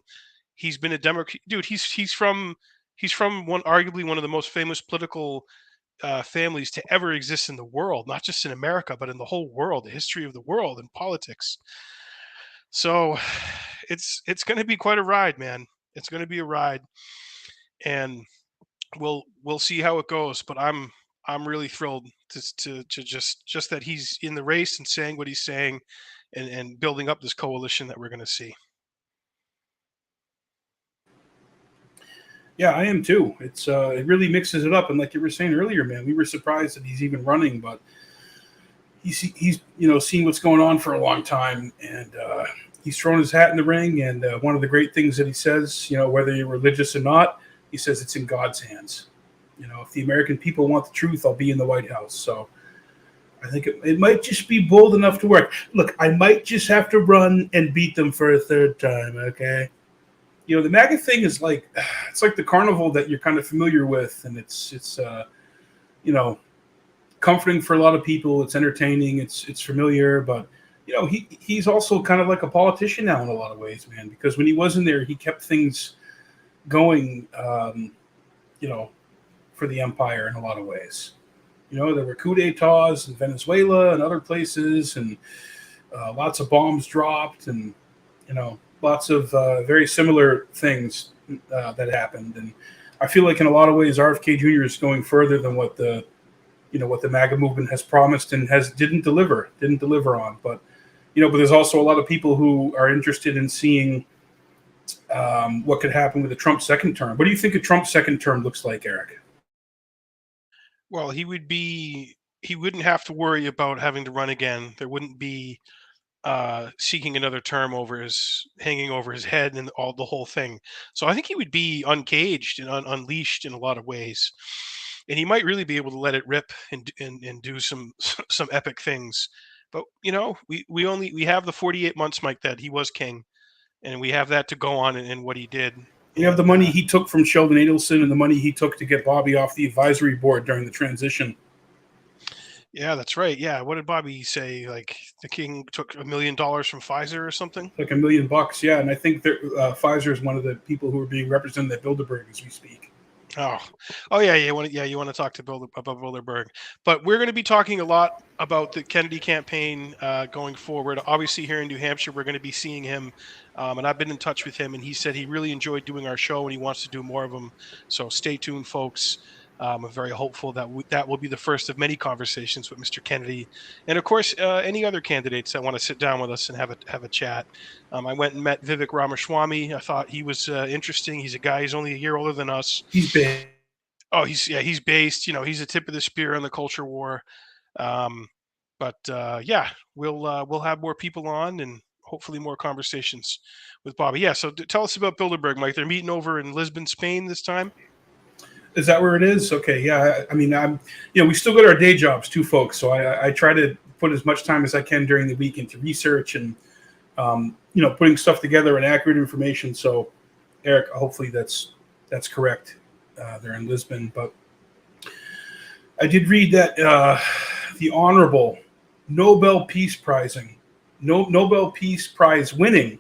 He's been a Democrat, dude. He's from arguably one of the most famous political families to ever exist in the world, not just in America, but in the whole world, the history of the world and politics. So it's going to be quite a ride, man. It's going to be a ride, and we'll see how it goes. But I'm really thrilled to just that he's in the race and saying what he's saying, and building up this coalition that we're going to see. Yeah, I am too. It really mixes it up, and like you were saying earlier, man, we were surprised that he's even running, but he's seen what's going on for a long time, and he's thrown his hat in the ring. And one of the great things that he says, whether you're religious or not, he says it's in God's hands. If the American people want the truth, I'll be in the White House. So I think it might just be bold enough to work. Look, I might just have to run and beat them for a third time, okay? The MAGA thing is like, it's like the carnival that you're kind of familiar with, and it's comforting for a lot of people. It's entertaining. It's familiar, but he's also kind of like a politician now in a lot of ways, man. Because when he wasn't there, he kept things going. for the empire in a lot of ways. There were coup d'etats in Venezuela and other places, and lots of bombs dropped, and lots of very similar things that happened. And I feel like in a lot of ways, RFK Jr. is going further than what the MAGA movement has promised and didn't deliver on. But there's also a lot of people who are interested in seeing what could happen with a Trump second term. What do you think a Trump second term looks like, Eric? Well, he wouldn't have to worry about having to run again. There wouldn't be seeking another term hanging over his head and the whole thing. So I think he would be uncaged and unleashed in a lot of ways, and he might really be able to let it rip and do some some epic things. But we have the 48 months, Mike, that he was king, and we have that to go on in what he did. You have the money he took from Sheldon Adelson and the money he took to get Bobby off the advisory board during the transition. Yeah, that's right. Yeah, what did Bobby say? Like the king took $1 million from Pfizer or something? Like $1 million, yeah. And I think that Pfizer is one of the people who are being represented at Bilderberg as we speak. Oh yeah. You want to talk to about Bilderberg, but we're going to be talking a lot about the Kennedy campaign going forward. Obviously, here in New Hampshire, we're going to be seeing him, and I've been in touch with him, and he said he really enjoyed doing our show and he wants to do more of them. So stay tuned, folks. I'm very hopeful that that will be the first of many conversations with Mr. Kennedy, and of course, any other candidates that want to sit down with us and have a chat. I went and met Vivek Ramaswamy. I thought he was interesting. He's a guy. He's only a year older than us. He's big. Oh, he's based. He's the tip of the spear on the culture war. But we'll have more people on and hopefully more conversations with Bobby. Yeah. So tell us about Bilderberg, Mike. They're meeting over in Lisbon, Spain this time. Is that where it is? Okay, yeah. I mean, we still got our day jobs too, folks. So I try to put as much time as I can during the week into research and putting stuff together and accurate information. So, Eric, hopefully that's correct. They're in Lisbon, but I did read that the Honorable Nobel Peace Prize winning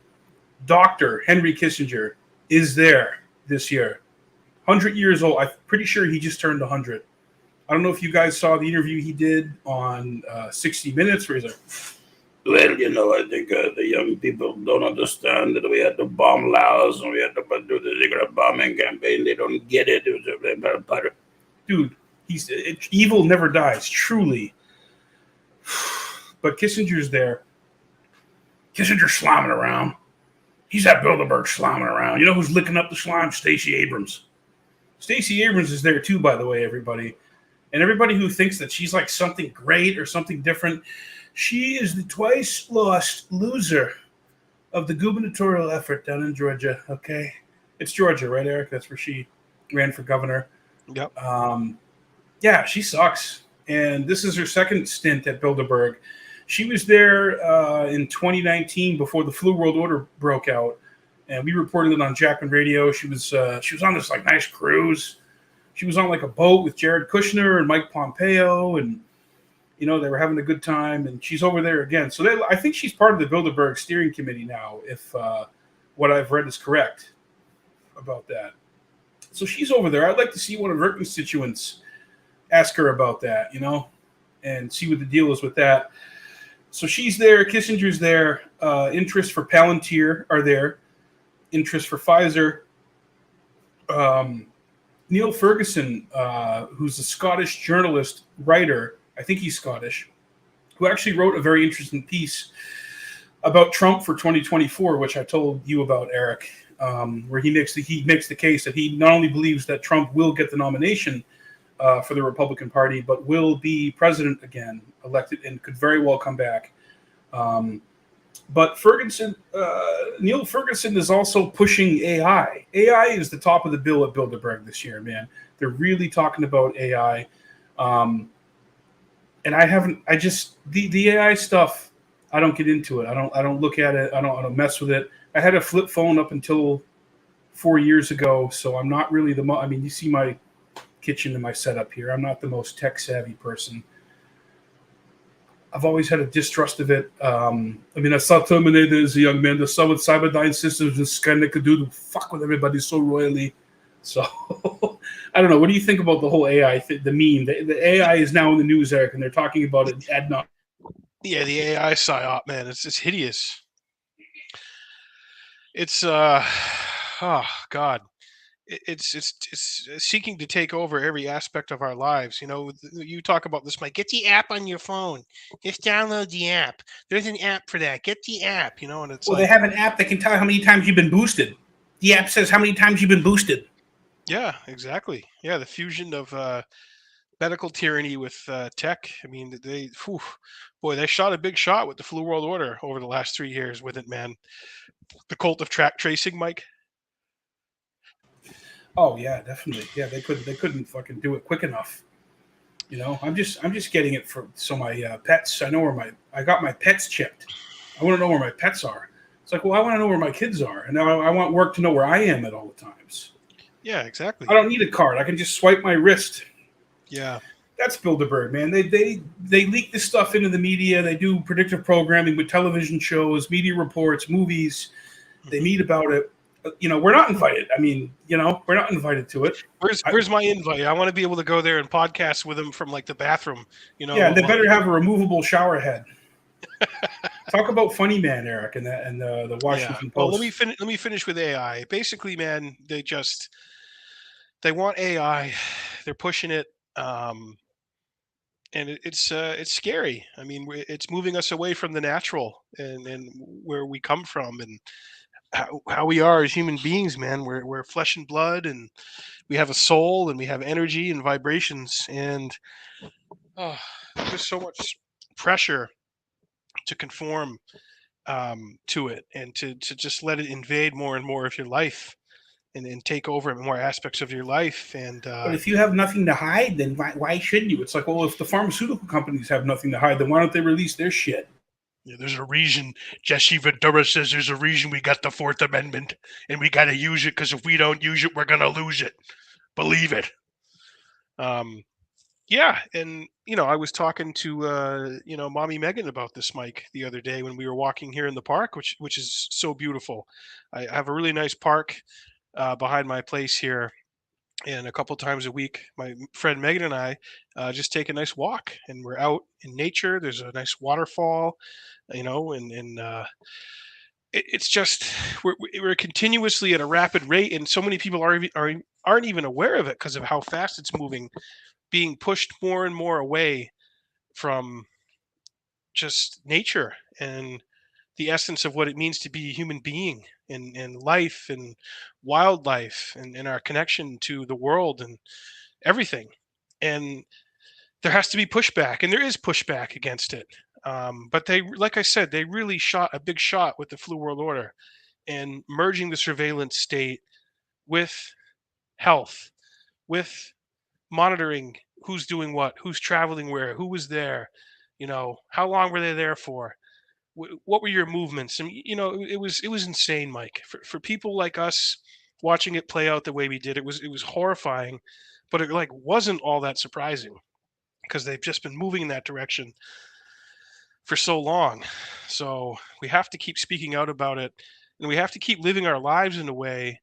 Dr. Henry Kissinger is there this year. 100 years old. I'm pretty sure he just turned 100. I don't know if you guys saw the interview he did on 60 Minutes where he's like, well, I think the young people don't understand that we had to bomb Laos and we had to do the Ziggler bombing campaign. They don't get it. Dude, evil never dies, truly. But Kissinger's there. Kissinger's slamming around. He's at Bilderberg slamming around. You know who's licking up the slime? Stacey Abrams. Stacey Abrams is there too, by the way, everybody. And everybody who thinks that she's like something great or something different, she is the twice lost loser of the gubernatorial effort down in Georgia, okay? It's Georgia, right, Eric? That's where she ran for governor. Yep. Yeah, she sucks. And this is her second stint at Bilderberg. She was there in 2019 before the flu world order broke out. And we reported it on Jackman Radio. She was on this like nice cruise. She was on like a boat with Jared Kushner and Mike Pompeo, and they were having a good time. And she's over there again. So I think she's part of the Bilderberg steering committee now, if what I've read is correct about that. So she's over there. I'd like to see one of her constituents ask her about that, and see what the deal is with that. So she's there. Kissinger's there. Interests for Palantir are there. Interest for Pfizer. Neil Ferguson, who's a Scottish journalist, writer, I think he's Scottish, who actually wrote a very interesting piece about Trump for 2024, which I told you about, Eric, where he makes the case that he not only believes that Trump will get the nomination for the Republican Party, but will be president again, elected, and could very well come back. But Neil Ferguson is also pushing AI. AI is the top of the bill at Bilderberg this year, man. They're really talking about AI. And the AI stuff, I don't get into it. I don't look at it. I don't mess with it. I had a flip phone up until 4 years ago, so I'm not really you see my kitchen and my setup here. I'm not the most tech savvy person. I've always had a distrust of it. I saw Terminator as a young man. I saw what Cyberdyne Systems and Skynet could do to fuck with everybody so royally. So I don't know. What do you think about the whole AI, the meme? The AI is now in the news, Eric, and they're talking about it ad nauseam. Yeah, the AI psyop, man, it's just hideous. It's oh God, it's seeking to take over every aspect of our lives. You know, you talk about this, Mike. Get the app on your phone. Just download the app. There's an app for that. Get the app. You know, and it's Well, they like, have an app that can tell how many times you've been boosted. The app says how many times you've been boosted. yeah, exactly. Yeah, the fusion of medical tyranny with tech. I mean, boy, they shot a big shot with the flu world order over the last 3 years with it, man. The cult of track tracing, Mike. Oh yeah, definitely. Yeah, they couldn't fucking do it quick enough. You know, I'm just getting it for so my pets. I know where I got my pets chipped. I want to know where my pets are. It's like, well, I want to know where my kids are, and now I want work to know where I am at all the times. Yeah, I exactly. don't need a card. I can just swipe my wrist. Yeah. That's Bilderberg, man. They leak this stuff into the media. They do predictive programming with television shows, media reports, movies. They Hmm. meet about it. You know, we're not invited. I mean, you know, we're not invited to it. I, Where's my invite? I want to be able to go there and podcast with them from like the bathroom. You yeah, know, they better have a removable shower head. Talk about funny man, Eric, and the yeah. Washington Well, Post. let me finish with AI. Basically, man, they want AI. They're pushing it. Um, and it's scary. I mean, it's moving us away from the natural and where we come from and how we are as human beings, man. We're flesh and blood, and we have a soul, and we have energy and vibrations, and oh, there's so much pressure to conform to it and to just let it invade more and more of your life and take over more aspects of your life. And But if you have nothing to hide, then why shouldn't you? It's like, well, if the pharmaceutical companies have nothing to hide, then why don't they release their shit? yeah, there's a reason Jesse Ventura says there's a reason we got the Fourth Amendment and we got to use it because if we don't use it, we're going to lose it. Believe it. Um, yeah. And, you know, I was talking to, Mommy Megan about this, Mike, the other day when we were walking here in the park, which is so beautiful. I have a really nice park behind my place here. And a couple times a week, my friend Megan and I just take a nice walk, and we're out in nature. There's a nice waterfall, and it's just we're continuously at a rapid rate, and so many people aren't even aware of it because of how fast it's moving, being pushed more and more away from just nature and the essence of what it means to be a human being and life and wildlife and our connection to the world and everything. And there has to be pushback, and there is pushback against it. But they, like I said, they really shot a big shot with the flu world order and merging the surveillance state with health, with monitoring who's doing what, who's traveling where, who was there, how long were they there for, what were your movements, and it was insane, Mike, for people like us watching it play out the way we did. It was horrifying, but it like wasn't all that surprising because they've just been moving in that direction for so long. So we have to keep speaking out about it, and we have to keep living our lives in a way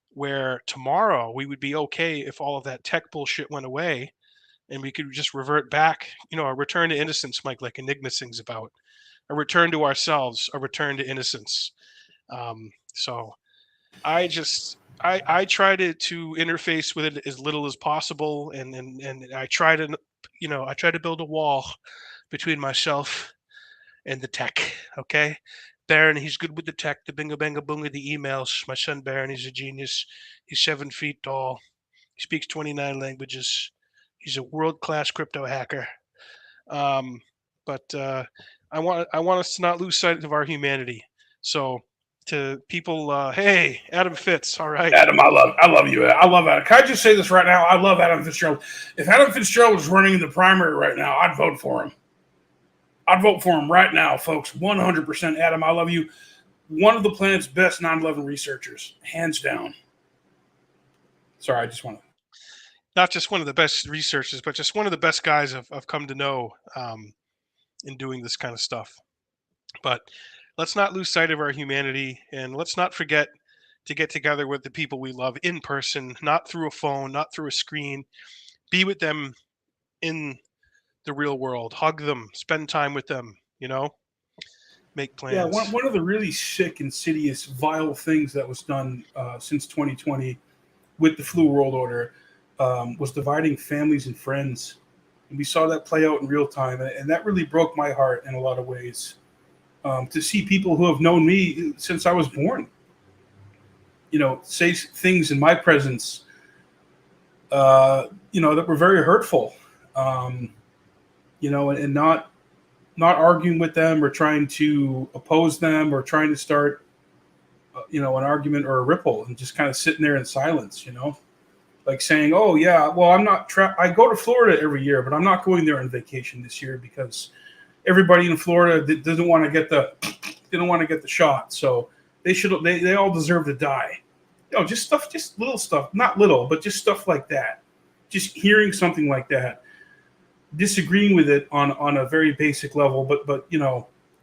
where tomorrow we would be okay if all of that tech bullshit went away and we could just revert back, a return to innocence, Mike, like Enigma sings about, a return to ourselves, a return to innocence. So I try to interface with it as little as possible, and I try to I try to build a wall between myself and the tech. Okay, Baron, he's good with the tech, the bingo bango boonga, the emails. My son Baron, he's a genius. He's 7 feet tall. He speaks 29 languages. He's a world class crypto hacker. Um, but I want us to not lose sight of our humanity. So to people, hey, Adam Fitz, all right. Adam, I love you. I love Adam. Can I just say this right now? I love Adam Fitzgerald. If Adam Fitzgerald was running in the primary right now, I'd vote for him. I'd vote for him right now, folks. 100%. Adam, I love you. One of the planet's best 9/11 researchers, hands down. Sorry, I just want to. Not just one of the best researchers, but just one of the best guys I've come to know in doing this kind of stuff. But let's not lose sight of our humanity, and let's not forget to get together with the people we love in person, not through a phone, not through a screen. Be with them in the real world. Hug them, spend time with them, make Yeah, plans. one of the really sick, insidious, vile things that was done since 2020 with the flu world order was dividing families and friends. And we saw that play out in real time. And that really broke my heart in a lot of ways. To see people who have known me since I was born, say things in my presence, that were very hurtful, um, and not arguing with them or trying to oppose them or trying to start, an argument or a ripple, and just kind of sitting there in silence, like saying, "Oh yeah, well I'm not. I go to Florida every year, but I'm not going there on vacation this year because everybody in Florida doesn't want to get the shot, so they all deserve to die." Just little stuff, not little, but just stuff like that. Just hearing something like that, disagreeing with it on a very basic level, but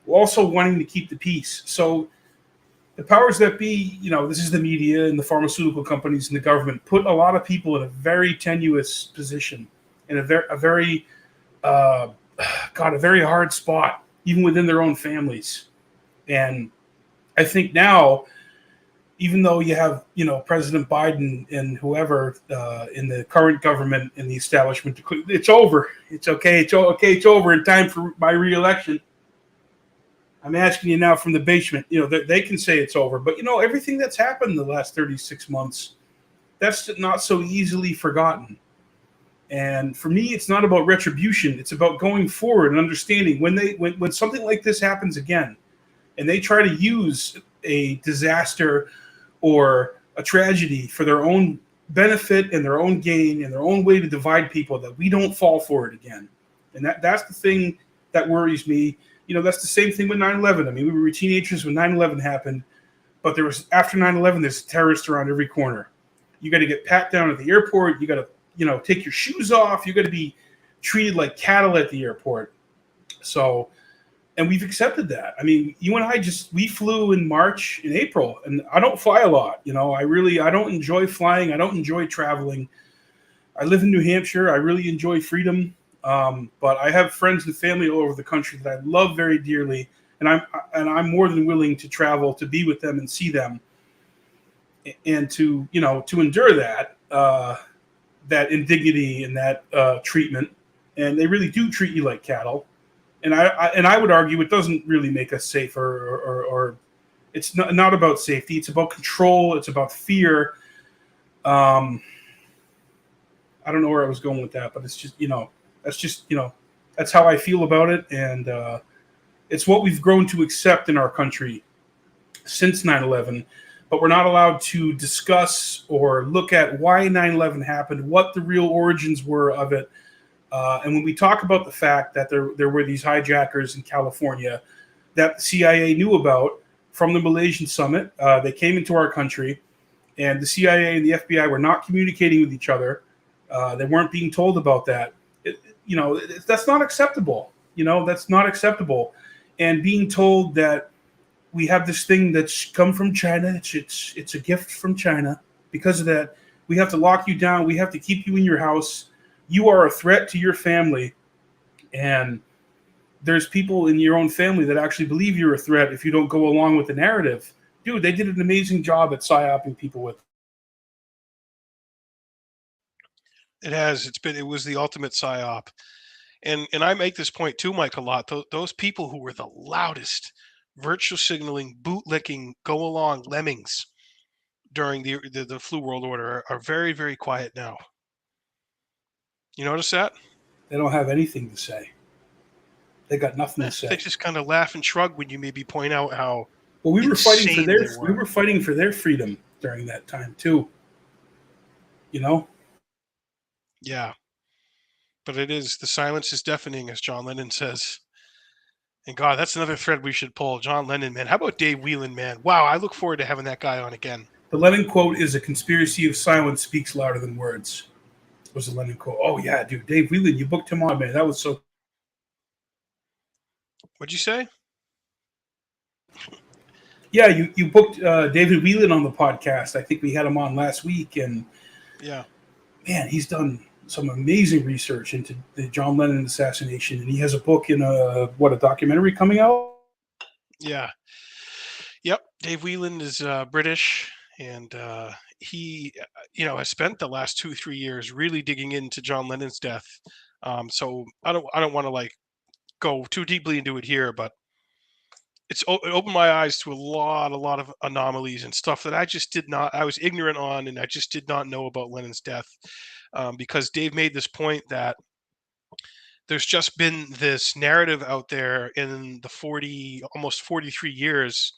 also wanting to keep the peace. So the powers that be, this is the media and the pharmaceutical companies and the government, put a lot of people in a very tenuous position, in a very uh, God, a very hard spot, even within their own families. And I think now, even though you have, President Biden and whoever in the current government and the establishment, it's over. It's okay. It's okay. It's over in time for my reelection. I'm asking you now from the basement. They can say it's over, but everything that's happened in the last 36 months, that's not so easily forgotten. And for me, it's not about retribution. It's about going forward and understanding when something like this happens again, and they try to use a disaster or a tragedy for their own benefit and their own gain and their own way to divide people, that we don't fall for it again. And that's the thing that worries me. That's the same thing with 9/11. I mean, we were teenagers when 9/11 happened, but after 9/11, there's terrorists around every corner. You got to get pat down at the airport. You got to, take your shoes off. You got to be treated like cattle at the airport. So, and we've accepted that. I mean, you and I we flew in March and April, and I don't fly a lot. I don't enjoy flying. I don't enjoy traveling. I live in New Hampshire. I really enjoy freedom. But I have friends and family all over the country that I love very dearly, and I'm more than willing to travel to be with them and see them, and to endure that indignity and that treatment. And they really do treat you like cattle. And I would argue it doesn't really make us safer, or it's not about safety. It's about control. It's about fear. I don't know where I was going with that, but it's just that's how I feel about it, and it's what we've grown to accept in our country since 9/11. But we're not allowed to discuss or look at why 9/11 happened, what the real origins were of it. And when we talk about the fact that there were these hijackers in California that the CIA knew about from the Malaysian summit, they came into our country, and the CIA and the FBI were not communicating with each other. They weren't being told about that. That's not acceptable. That's not acceptable. And being told that we have this thing that's come from China, it's a gift from China. Because of that, we have to lock you down. We have to keep you in your house. You are a threat to your family. And there's people in your own family that actually believe you're a threat if you don't go along with the narrative. Dude, they did an amazing job at psyoping people with. It was the ultimate psyop. And I make this point too, Mike, a lot. Those people who were the loudest, virtual signaling, bootlicking, go along lemmings during the flu world order are very, very quiet now. You notice that? They don't have anything to say. They got nothing to say. They just kind of laugh and shrug when you maybe point out how well, we were fighting for their freedom during that time too. Yeah. But the silence is deafening, as John Lennon says. And God, that's another thread we should pull. John Lennon, man. How about Dave Whelan, man? Wow, I look forward to having that guy on again. The Lennon quote is "A conspiracy of silence speaks louder than words." Was the Lennon quote. Oh yeah, dude, Dave Whelan, you booked him on, man. That was so. What'd you say? Yeah, you booked David Whelan on the podcast. I think we had him on last week, and Yeah. man, he's done some amazing research into the John Lennon assassination, and he has a book in a documentary coming out. Yeah. Yep. Dave Whelan is British, and he, has spent the last 2 3 years really digging into John Lennon's death. So I don't want to like go too deeply into it here, but it opened my eyes to a lot of anomalies and stuff that I was ignorant on, and I just did not know about Lennon's death, because Dave made this point that there's just been this narrative out there in the almost 43 years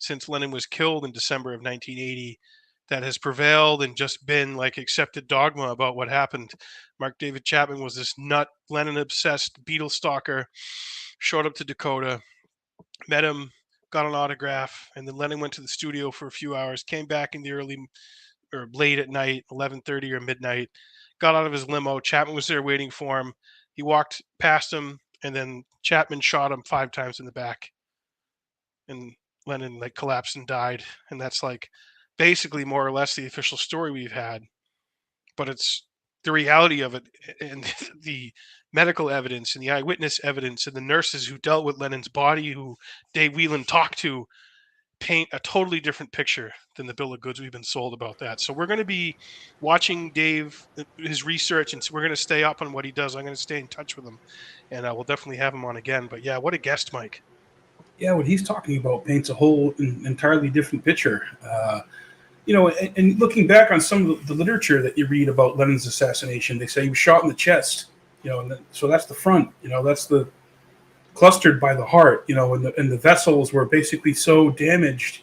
since Lennon was killed in December of 1980 that has prevailed and just been like accepted dogma about what happened. Mark David Chapman was this nut Lennon obsessed Beatle stalker, showed up to Dakota, met him, got an autograph, and then Lennon went to the studio for a few hours, came back in the early or late at night, 11:30 or midnight, got out of his limo. Chapman was there waiting for him. He walked past him, and then Chapman shot him 5 times in the back, and Lennon like collapsed and died. And that's like basically more or less the official story we've had. But it's the reality of it, and the medical evidence and the eyewitness evidence and the nurses who dealt with Lennon's body, who Dave Whelan talked to, paint a totally different picture than the bill of goods we've been sold about that. So we're going to be watching Dave, his research, and so we're going to stay up on what he does. I'm going to stay in touch with him, and we'll definitely have him on again. But yeah, what a guest, Mike. Yeah, what he's talking about paints a whole entirely different picture. And looking back on some of the literature that you read about Lennon's assassination, they say he was shot in the chest. So that's the front. That's the clustered by the heart. And the vessels were basically so damaged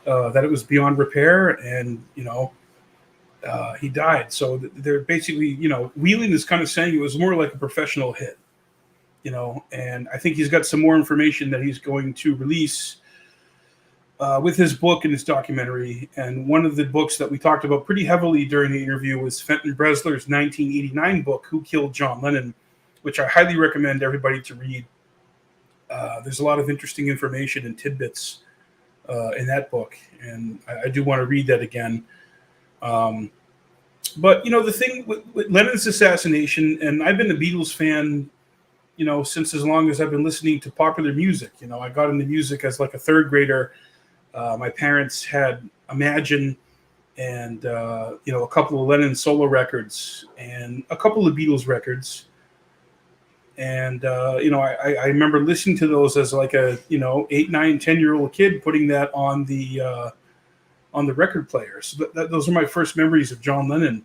that it was beyond repair, and he died. So they're basically, Whelan is kind of saying it was more like a professional hit. And I think he's got some more information that he's going to release with his book and his documentary. And one of the books that we talked about pretty heavily during the interview was Fenton Bresler's 1989 book, Who Killed John Lennon, which I highly recommend everybody to read. There's a lot of interesting information and tidbits in that book, and I do want to read that again. But the thing with Lennon's assassination, and I've been a Beatles fan since as long as I've been listening to popular music. I got into music as like a third grader. My parents had Imagine and, a couple of Lennon solo records and a couple of Beatles records. And, I remember listening to those as like a, 8, 9, 10-year-old kid, putting that on the record player. So those are my first memories of John Lennon,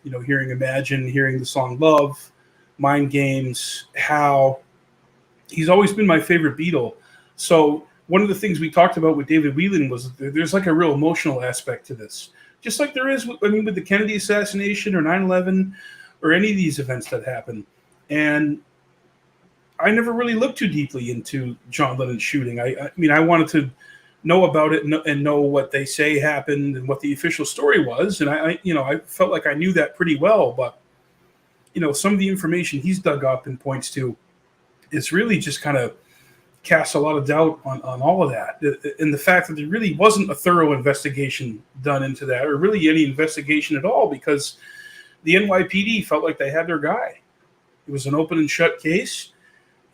hearing Imagine, hearing the song Love, Mind Games, How. He's always been my favorite Beatle. So one of the things we talked about with David Whelan was there's like a real emotional aspect to this. Just like there is, with the Kennedy assassination or 9/11 or any of these events that happen. And I never really looked too deeply into John Lennon's shooting. I mean, I wanted to know about it and know what they say happened and what the official story was. And I felt like I knew that pretty well, but some of the information he's dug up and points to is really just kind of casts a lot of doubt on all of that. And the fact that there really wasn't a thorough investigation done into that, or really any investigation at all, because the NYPD felt like they had their guy. It was an open and shut case,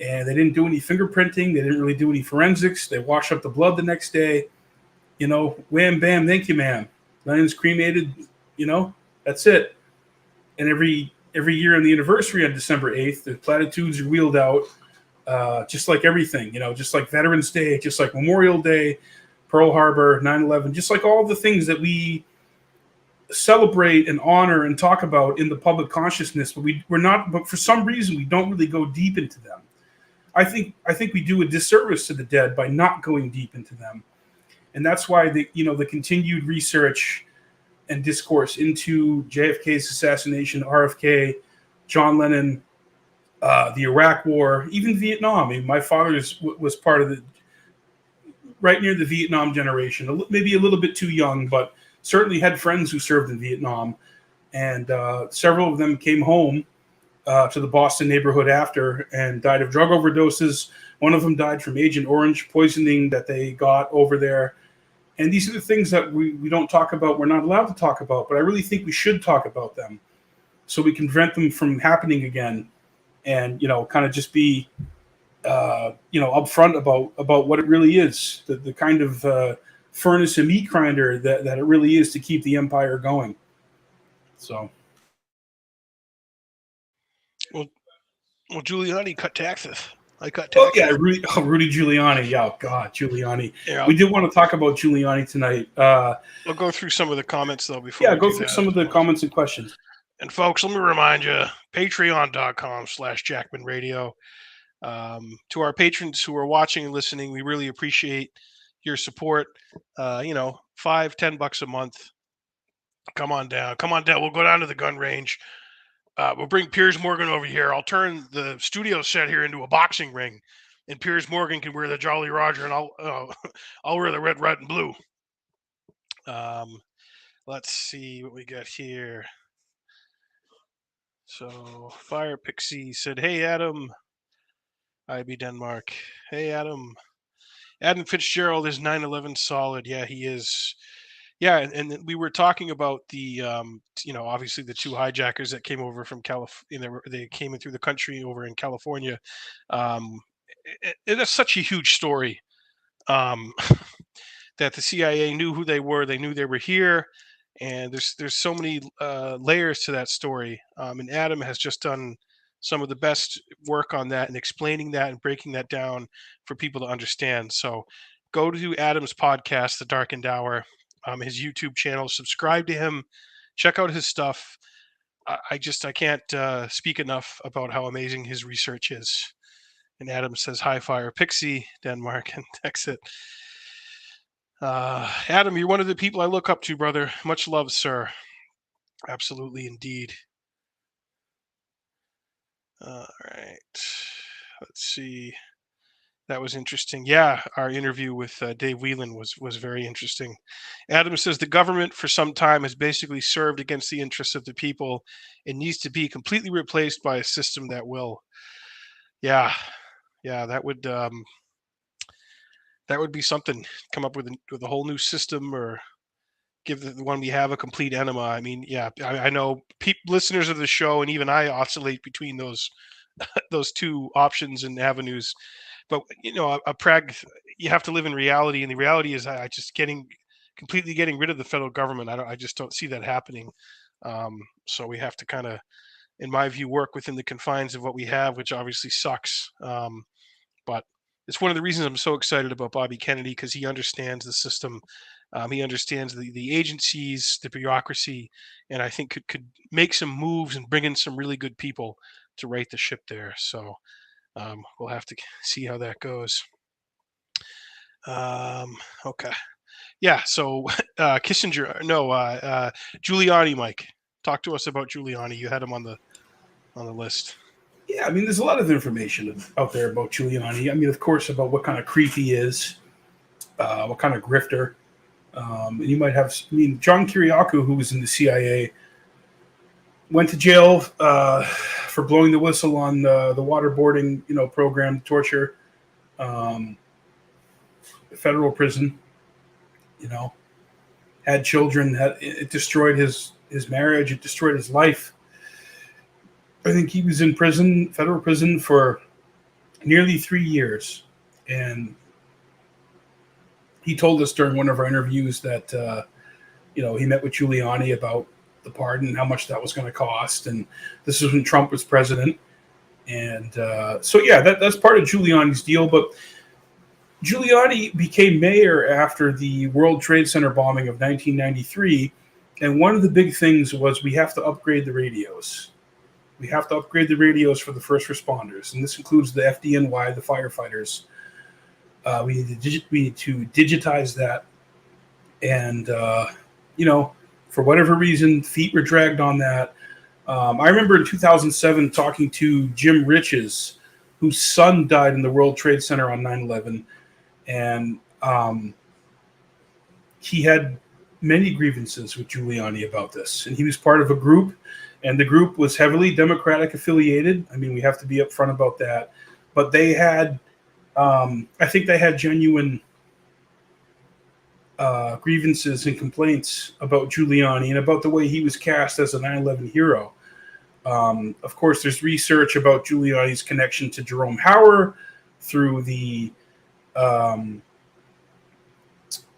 and they didn't do any fingerprinting. They didn't really do any forensics. They washed up the blood the next day. Wham, bam, thank you, ma'am. Lennon's cremated, that's it. And every year on the anniversary on December 8th, the platitudes are wheeled out, just like everything, just like Veterans Day, just like Memorial Day, Pearl Harbor, 9/11, just like all the things that we celebrate and honor and talk about in the public consciousness, but for some reason we don't really go deep into them. I think we do a disservice to the dead by not going deep into them. And that's why the continued research and discourse into JFK's assassination, RFK, John Lennon, the Iraq War, even Vietnam. I mean, my father was part of right near the Vietnam generation, maybe a little bit too young, but certainly had friends who served in Vietnam. And several of them came home to the Boston neighborhood after and died of drug overdoses. One of them died from Agent Orange poisoning that they got over there. And these are the things that we don't talk about. We're not allowed to talk about, but I really think we should talk about them so we can prevent them from happening again. And, kind of just be, upfront about what it really is, the kind of furnace and meat grinder that it really is to keep the empire going. So. Well, Giuliani cut taxes. I cut Oh taxes. yeah, Rudy Giuliani. Yeah, oh, God, Giuliani. Yeah, We did want to talk about Giuliani tonight. I'll go through some of the comments though before. Yeah, go through some of the comments and questions. And folks, let me remind you, patreon.com/Jackman Radio. To our patrons who are watching and listening, we really appreciate your support. $5-10 a month. Come on down. We'll go down to the gun range. We'll bring Piers Morgan over here. I'll turn the studio set here into a boxing ring, and Piers Morgan can wear the Jolly Roger, and I'll wear the red, and blue. Let's see what we got here. So Fire Pixie said, "Hey Adam, IB Denmark. Hey Adam Fitzgerald is 9/11 solid. Yeah, he is. Yeah, and we were talking about the obviously the two hijackers that came over from California. They came in through the country over in California. It's such a huge story that the CIA knew who they were. They knew they were here, and there's so many layers to that story. And Adam has just done some of the best work on that and explaining that and breaking that down for people to understand. So go to Adam's podcast, The Darkened Hour, his YouTube channel, subscribe to him, check out his stuff. I can't speak enough about how amazing his research is. And Adam says, "Hi, Fire Pixie, Denmark," and exit. Adam, you're one of the people I look up to, brother. Much love, sir. Absolutely, indeed. All right. Let's see. That was interesting. Yeah, our interview with Dave Whelan was very interesting. Adam says the government for some time has basically served against the interests of the people and needs to be completely replaced by a system that will. Yeah, that would be something. Come up with a whole new system or give the one we have a complete enema. I mean, yeah, I know listeners of the show and even I oscillate between those two options and avenues. But you have to live in reality, and the reality is I just completely getting rid of the federal government. I just don't see that happening. So we have to kind of, in my view, work within the confines of what we have, which obviously sucks. But it's one of the reasons I'm so excited about Bobby Kennedy, because he understands the system. He understands the agencies, the bureaucracy, and I think could make some moves and bring in some really good people to right the ship there. So we'll have to see how that goes. Okay. Yeah. So Kissinger, no, Giuliani, Mike, talk to us about Giuliani. You had him on the list. Yeah, I mean, there's a lot of information out there about Giuliani. I mean, of course, about what kind of creep he is, what kind of grifter. And you might have, John Kiriakou, who was in the CIA, went to jail for blowing the whistle on the waterboarding, program, torture, federal prison. Had children. It destroyed his marriage. It destroyed his life. I think he was in federal prison for nearly 3 years, and he told us during one of our interviews that he met with Giuliani about the pardon and how much that was going to cost, and this is when Trump was president. And so that's part of Giuliani's deal. But Giuliani became mayor after the World Trade Center bombing of 1993, and one of the big things was we have to upgrade the radios. We have to upgrade the radios for the first responders, and this includes the FDNY, the firefighters. We need to digitize that, and for whatever reason, feet were dragged on that. I remember in 2007 talking to Jim Riches, whose son died in the World Trade Center on 9/11, and he had many grievances with Giuliani about this, and he was part of a group. And the group was heavily Democratic affiliated. I mean, we have to be upfront about that. But they had, I think they had genuine grievances and complaints about Giuliani and about the way he was cast as a 9/11 hero. Of course, there's research about Giuliani's connection to Jerome Hauer through the um,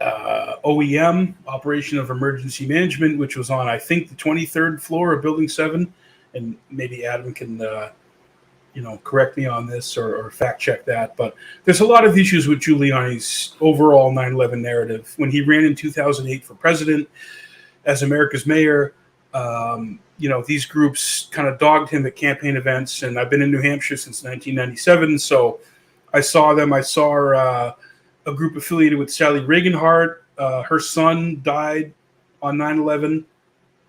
OEM, Operation of Emergency Management, which was on, I think, the 23rd floor of Building 7. And maybe Adam can, correct me on this or fact check that. But there's a lot of issues with Giuliani's overall 9/11 narrative. When he ran in 2008 for president as America's mayor, these groups kind of dogged him at campaign events. And I've been in New Hampshire since 1997, so I saw them. I saw a group affiliated with Sally Reaganhart. Her son died on 9/11.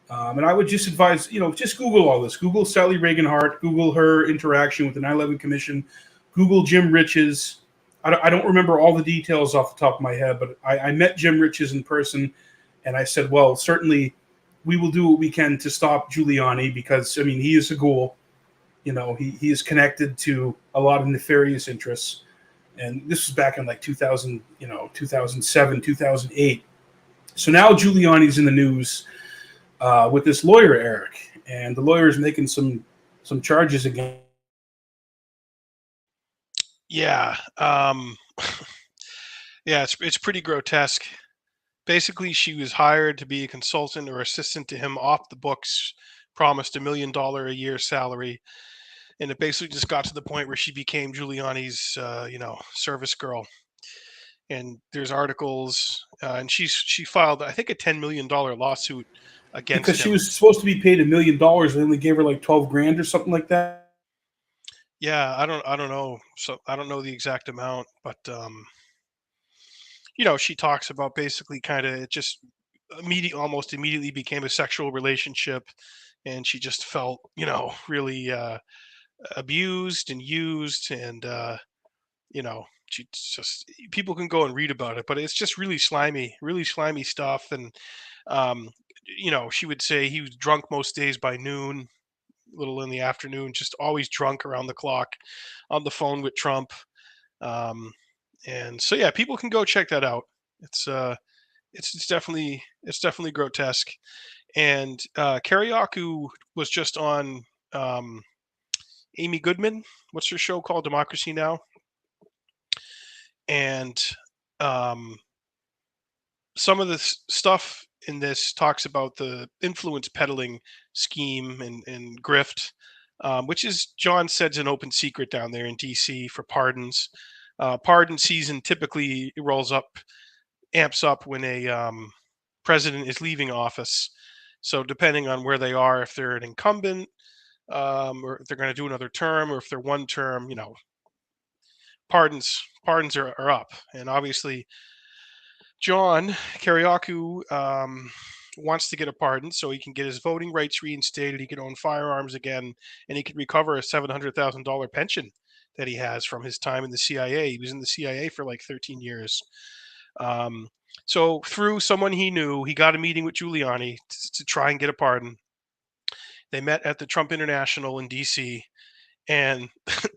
And I would just advise, just Google all this. Google Sally Reaganhart. Google her interaction with the 9/11 Commission. Google Jim Riches. I don't remember all the details off the top of my head, but I met Jim Riches in person, and I said, well, certainly we will do what we can to stop Giuliani because, I mean, he is a ghoul. He is connected to a lot of nefarious interests. And this was back in like 2000, 2007, 2008. So now Giuliani's in the news with this lawyer, Eric, and the lawyer is making some charges again. Yeah. Yeah, it's pretty grotesque. Basically, she was hired to be a consultant or assistant to him off the books, promised $1 million a year salary, and it basically just got to the point where she became Giuliani's, service girl. And there's articles, and she filed, I think, a $10 million lawsuit Because against she him. was supposed to be paid $1 million, and only gave her like 12 grand or something like that. Yeah, I don't know. So I don't know the exact amount, but she talks about basically kind of it just almost immediately became a sexual relationship, and she just felt, really abused and used, and she just people can go and read about it, but it's just really slimy stuff. And um, she would say he was drunk most days by noon, little in the afternoon, just always drunk around the clock, on the phone with Trump. Um, and so yeah, people can go check that out. It's it's definitely grotesque. And Karyaku was just on um, Amy Goodman. What's her show called? Democracy Now. And um, some of the stuff in this talks about the influence peddling scheme and grift, which is, John said's an open secret down there in DC for pardons. Pardon season typically amps up when a president is leaving office. So depending on where they are, if they're an incumbent, or if they're going to do another term, or if they're one term, pardons are up. And obviously, John Karyaku wants to get a pardon so he can get his voting rights reinstated. He can own firearms again, and he can recover a $700,000 pension that he has from his time in the CIA. He was in the CIA for like 13 years. Um, so through someone he knew, he got a meeting with Giuliani to try and get a pardon. They met at the Trump International in DC, and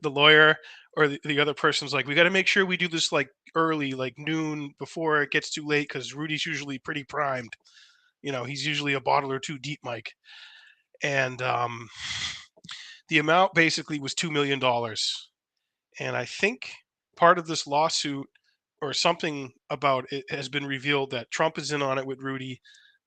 the lawyer or the other person's like, we got to make sure we do this like early, like noon, before it gets too late, because Rudy's usually pretty primed. He's usually a bottle or two deep, Mike. And the amount basically was $2 million. And I think part of this lawsuit, or something about it, has been revealed that Trump is in on it with Rudy.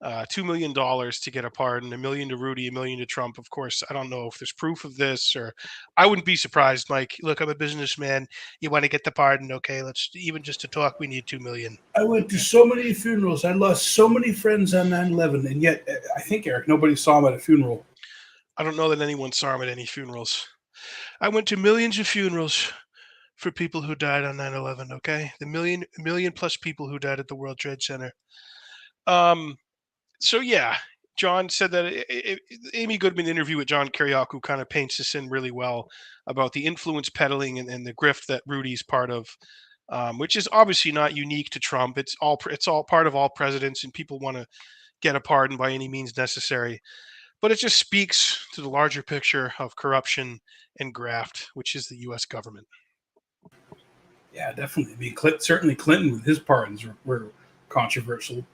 $2 million to get a pardon, 1 million to Rudy, 1 million to Trump. Of course, I don't know if there's proof of this, or I wouldn't be surprised, Mike. Look, I'm a businessman. You want to get the pardon? Okay, let's, even just to talk, we need 2 million. I went to so many funerals. I lost so many friends on 9/11, and yet I think, Eric, nobody saw him at a funeral. I don't know that anyone saw him at any funerals. I went to millions of funerals for people who died on 9/11. Okay, the million plus people who died at the World Trade Center. Um, so yeah, John said that Amy Goodman interview with John Kiriakou kind of paints this in really well about the influence peddling and the grift that Rudy's part of, which is obviously not unique to Trump. It's all part of all presidents, and people want to get a pardon by any means necessary. But it just speaks to the larger picture of corruption and graft, which is the U.S. government. Yeah, definitely. I mean, certainly Clinton with his pardons were controversial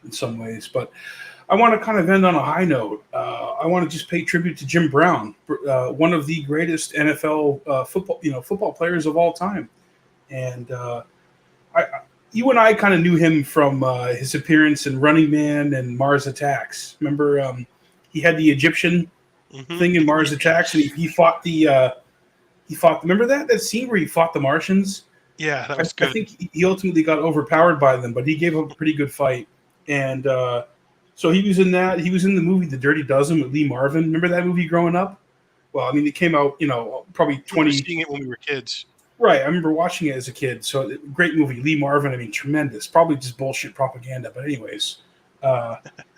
in some ways. But I want to kind of end on a high note. I want to just pay tribute to Jim Brown, one of the greatest NFL football players of all time. And you and I kind of knew him from his appearance in Running Man and Mars Attacks. Remember, he had the Egyptian thing in Mars Attacks, and he fought the. Remember that scene where he fought the Martians? Yeah, that was good. I think he ultimately got overpowered by them, but he gave up a pretty good fight. And so he was in that. He was in the movie The Dirty Dozen with Lee Marvin. Remember that movie growing up? Well, I mean, it came out, probably 20. We were seeing it when we were kids. Right. I remember watching it as a kid. So great movie. Lee Marvin, I mean, tremendous. Probably just bullshit propaganda. But anyways,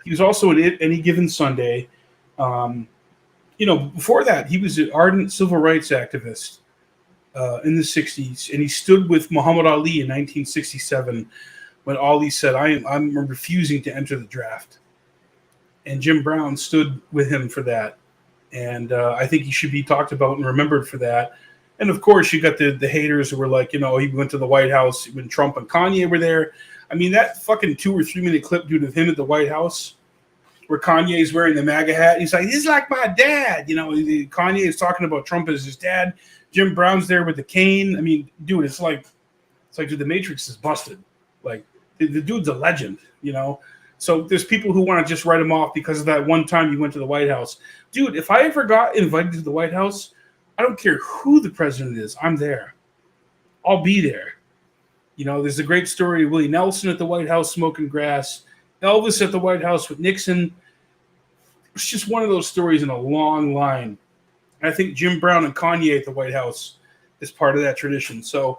he was also in It Any Given Sunday. Before that, he was an ardent civil rights activist in the 60s. And he stood with Muhammad Ali in 1967 when Ali said, I'm refusing to enter the draft. And Jim Brown stood with him for that. And I think he should be talked about and remembered for that. And of course, you got the haters who were like, he went to the White House when Trump and Kanye were there. I mean, that fucking 2 or 3 minute clip, dude, of him at the White House, where Kanye's wearing the MAGA hat. He's like, he's like my dad. Kanye is talking about Trump as his dad. Jim Brown's there with the cane. I mean, dude, it's like, dude, the Matrix is busted. Like, the dude's a legend, So there's people who want to just write him off because of that one time you went to the White House. Dude, if I ever got invited to the White House, I don't care who the president is. I'm there. I'll be there. There's a great story of Willie Nelson at the White House smoking grass, Elvis at the White House with Nixon. It's just one of those stories in a long line. And I think Jim Brown and Kanye at the White House is part of that tradition. So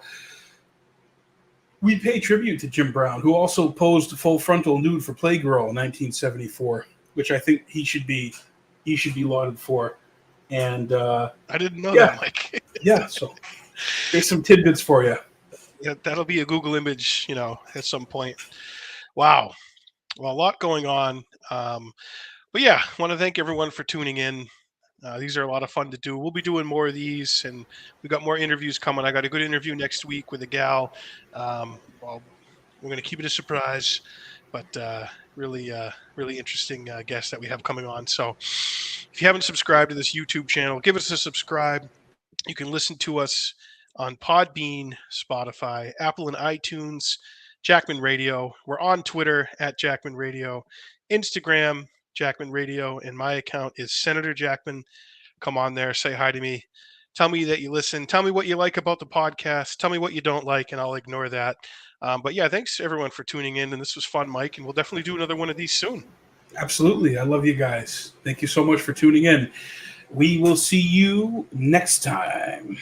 we pay tribute to Jim Brown, who also posed full frontal nude for Playgirl in 1974, which I think he should be lauded for. And I didn't know that, Mike. Yeah, so there's some tidbits for you. Yeah, that'll be a Google image, at some point. Wow. Well, a lot going on. But yeah, I want to thank everyone for tuning in. These are a lot of fun to do. We'll be doing more of these, and we've got more interviews coming. I got a good interview next week with a gal. We're going to keep it a surprise, but really interesting guest that we have coming on. So if you haven't subscribed to this YouTube channel, give us a subscribe. You can listen to us on Podbean, Spotify, Apple and iTunes, Jackman Radio. We're on Twitter at Jackman Radio, Instagram, Jackman Radio, and my account is Senator Jackman. Come on there, say hi to me. Tell me that you listen. Tell me what you like about the podcast. Tell me what you don't like, and I'll ignore that. But yeah, thanks everyone for tuning in, and this was fun, Mike, and we'll definitely do another one of these soon. Absolutely. I love you guys. Thank you so much for tuning in. We will see you next time.